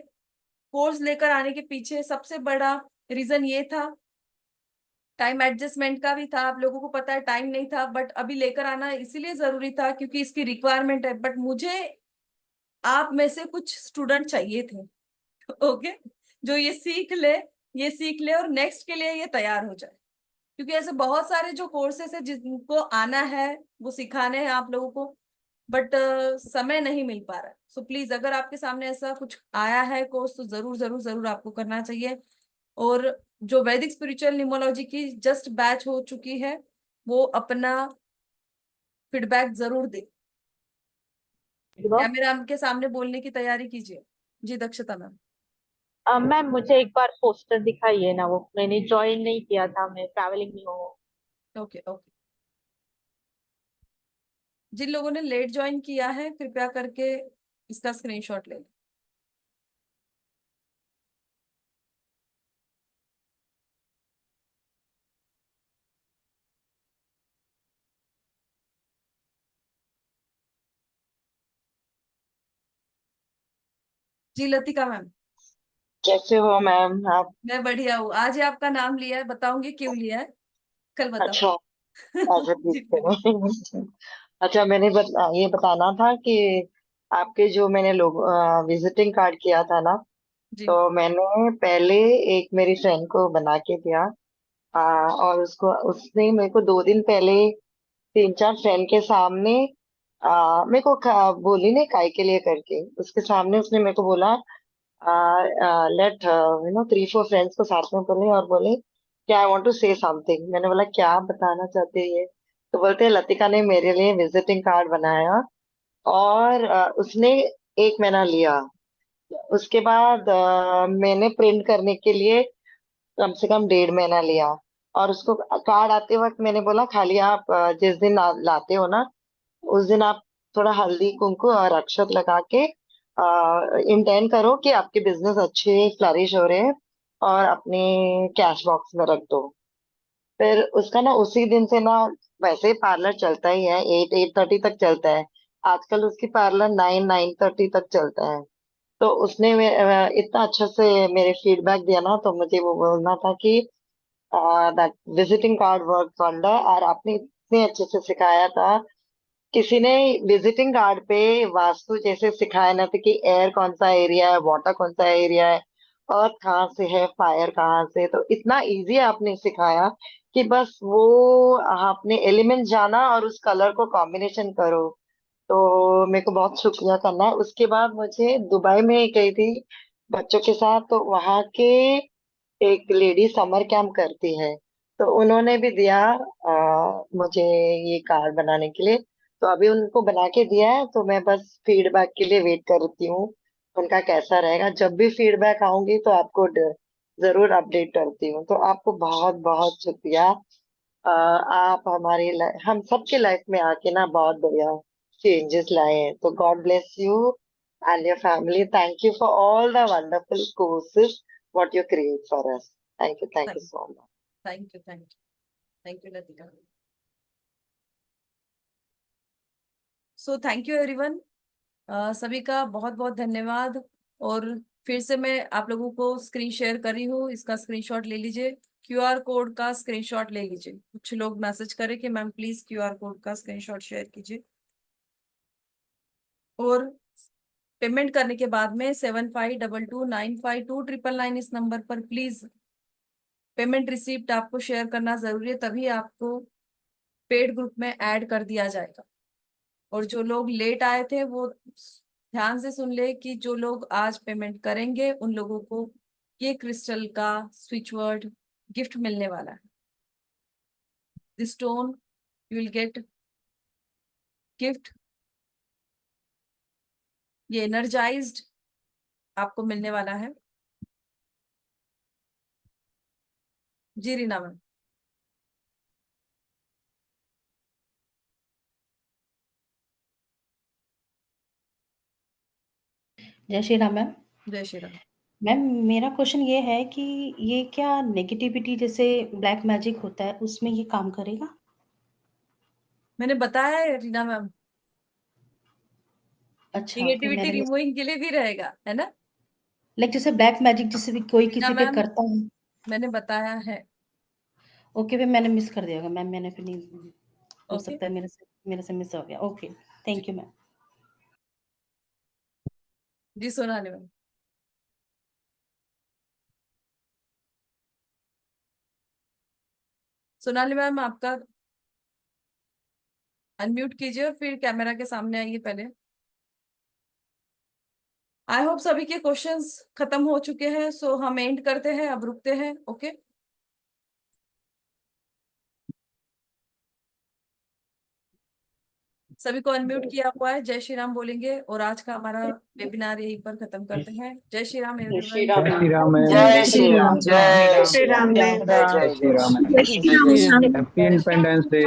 कोर्स लेकर आने के पीछे सबसे बड़ा रीजन ये था, टाइम एडजस्टमेंट का भी था। आप लोगों को पता है टाइम नहीं था, बट अभी लेकर आना इसीलिए जरूरी था क्योंकि इसकी रिक्वायरमेंट है। बट मुझे आप में से कुछ स्टूडेंट चाहिए थे ओके, जो ये सीख ले और नेक्स्ट के लिए ये तैयार हो जाए। क्योंकि ऐसे बहुत सारे जो कोर्सेस है जिनको आना है वो सिखाने हैं आप लोगों को, बट समय नहीं मिल पा रहा है। सो प्लीज अगर आपके सामने ऐसा कुछ आया है कोर्स तो जरूर जरूर जरूर आपको करना चाहिए। और जो वैदिक स्पिरिचुअल न्यूमरोलॉजी की जस्ट बैच हो चुकी है वो अपना फीडबैक जरूर दे। कैमरा के सामने बोलने की तैयारी कीजिए। जी दक्षता मैम। मैम मुझे एक बार पोस्टर दिखाइए ना, वो मैंने ज्वाइन नहीं किया था, मैं ट्रैवलिंग में हूँ। Okay okay. जिन लोगों ने लेट ज्वाइन किया है कृपया करके इसका स्क्रीनशॉट ले लें। जी लतिका मैम। कैसे हो मैम आप? मैं बढ़िया हूँ। आज ही आपका नाम लिया है, बताऊंगी क्यों लिया है, कल बताऊँ। अच्छा, अच्छा जी ठीक है। अच्छा ये बताना था कि आपके जो मैंने लोग विजिटिंग कार्ड किया था ना, जी तो मैंने पहले एक मेरी फ्रेंड को बना के दिया। और उसने मेरे को 2 दिन पहले 3-4 फ्रेंड के सामने मेरे को बोली नहीं काय के लिए करके, उसके सामने उसने मेरे को बोला लेट 3-4 फ्रेंड्स को साथ में बोले और बोले कि I want to say something. मैंने बोला क्या बताना चाहते हैं ये? तो बोलते हैं लतिका ने मेरे लिए विजिटिंग कार्ड बनाया और उसने 1 महीना लिया। उसके बाद मैंने प्रिंट करने के लिए कम से कम 1.5 महीना लिया। और उसको कार्ड आते वक्त मैंने बोला खाली आप जिस दिन लाते हो ना उस दिन आप थोड़ा हल्दी कुंकु और अक्षत लगा के इंटेंड करो कि आपके बिजनेस अच्छे फ्लरिश हो रहे हैं और अपने कैश बॉक्स में रख दो। फिर उसका ना उसी दिन से ना, वैसे पार्लर चलता ही है 8-8:30 तक चलता है। आजकल उसकी पार्लर 9-9:30 तक चलता है। तो उसने इतना अच्छा से मेरे फीडबैक दिया ना, तो मुझे वो बोलना था कि that visiting card work wonder. और आपने इतने अच्छे से सिखाया था किसी ने विजिटिंग कार्ड पे वास्तु जैसे सिखाया ना था कि एयर कौन सा एरिया है, वाटर कौन सा एरिया है, अर्थ कहाँ से है, फायर कहाँ से। तो इतना इजी आपने सिखाया कि बस वो आपने एलिमेंट जाना और उस कलर को कॉम्बिनेशन करो। तो मेरे को बहुत शुक्रिया करना है। उसके बाद मुझे दुबई में गई थी बच्चों के साथ, तो वहाँ के एक लेडी समर कैंप करती है, तो उन्होंने भी दिया मुझे ये कार्ड बनाने के लिए। तो अभी उनको बना के दिया है, तो मैं बस फीडबैक के लिए वेट करती हूँ उनका कैसा रहेगा। जब भी फीडबैक आऊंगी तो आपको जरूर अपडेट करती हूँ। तो आपको बहुत बहुत शुक्रिया। आप हमारी हम सबके लाइफ में आके ना बहुत बढ़िया चेंजेस लाए हैं। तो God bless you and your family. Thank you for all the wonderful courses what you create for us. Thank you Thank so much. Thank you Latika. So thank you everyone, सभी का बहुत बहुत धन्यवाद। और फिर से मैं आप लोगों को स्क्रीन शेयर कर रही हूँ, इसका स्क्रीनशॉट ले लीजिए, क्यूआर कोड का स्क्रीनशॉट ले लीजिए। कुछ लोग मैसेज करें कि मैम प्लीज क्यूआर कोड का स्क्रीनशॉट शेयर कीजिए। और पेमेंट करने के बाद में 7522952999 इस नंबर पर प्लीज पेमेंट रिसीप्ट आपको शेयर करना जरूरी है, तभी आपको पेड ग्रुप में ऐड कर दिया जाएगा। और जो लोग लेट आए थे वो ध्यान से सुन ले कि जो लोग आज पेमेंट करेंगे उन लोगों को ये क्रिस्टल का स्विच वर्ड गिफ्ट मिलने वाला है। This stone you will get gift, ये एनर्जाइज्ड आपको मिलने वाला है। जी रीना मैम। जय श्री राम मैम। जय श्री राम। मैम मेरा क्वेश्चन ये है कि ये क्या नेगेटिविटी जैसे ब्लैक मैजिक होता है उसमें ये काम करेगा? मैंने बताया है रीना मैम, अच्छा फिर निगेटिविटी मैंने रिमूविंग के लिए भी रहेगा, है ना? लाइक जैसे ब्लैक मैजिक जैसे भी कोई रीना किसी पे मैम करता है। मैंने बताया है। ओके फिर मैंने मिस कर दिया होगा मैम, मैंने फिर नहीं हो ओके सकता है मेरे से मिस हो गया। Okay thank you ma'am. जी सोनाली मैम। सोनाली मैम आपका अनम्यूट कीजिए और फिर कैमरा के सामने आइए पहले। आई होप सभी के क्वेश्चंस खत्म हो चुके हैं, सो हम एंड करते हैं, अब रुकते हैं। ओके सभी को अनम्यूट किया हुआ है, जय श्री राम बोलेंगे और आज का हमारा वेबिनार यहीं पर खत्म करते हैं। जय श्री राम जय श्री एवरीवन। राम जय श्री राम मैम। जय जय श्री राम, श्री राम। जय जय श्री श्री राम राम, मैम। जय जय जय श्री जय Ram Shri ma'am. Ram. Happy independence day.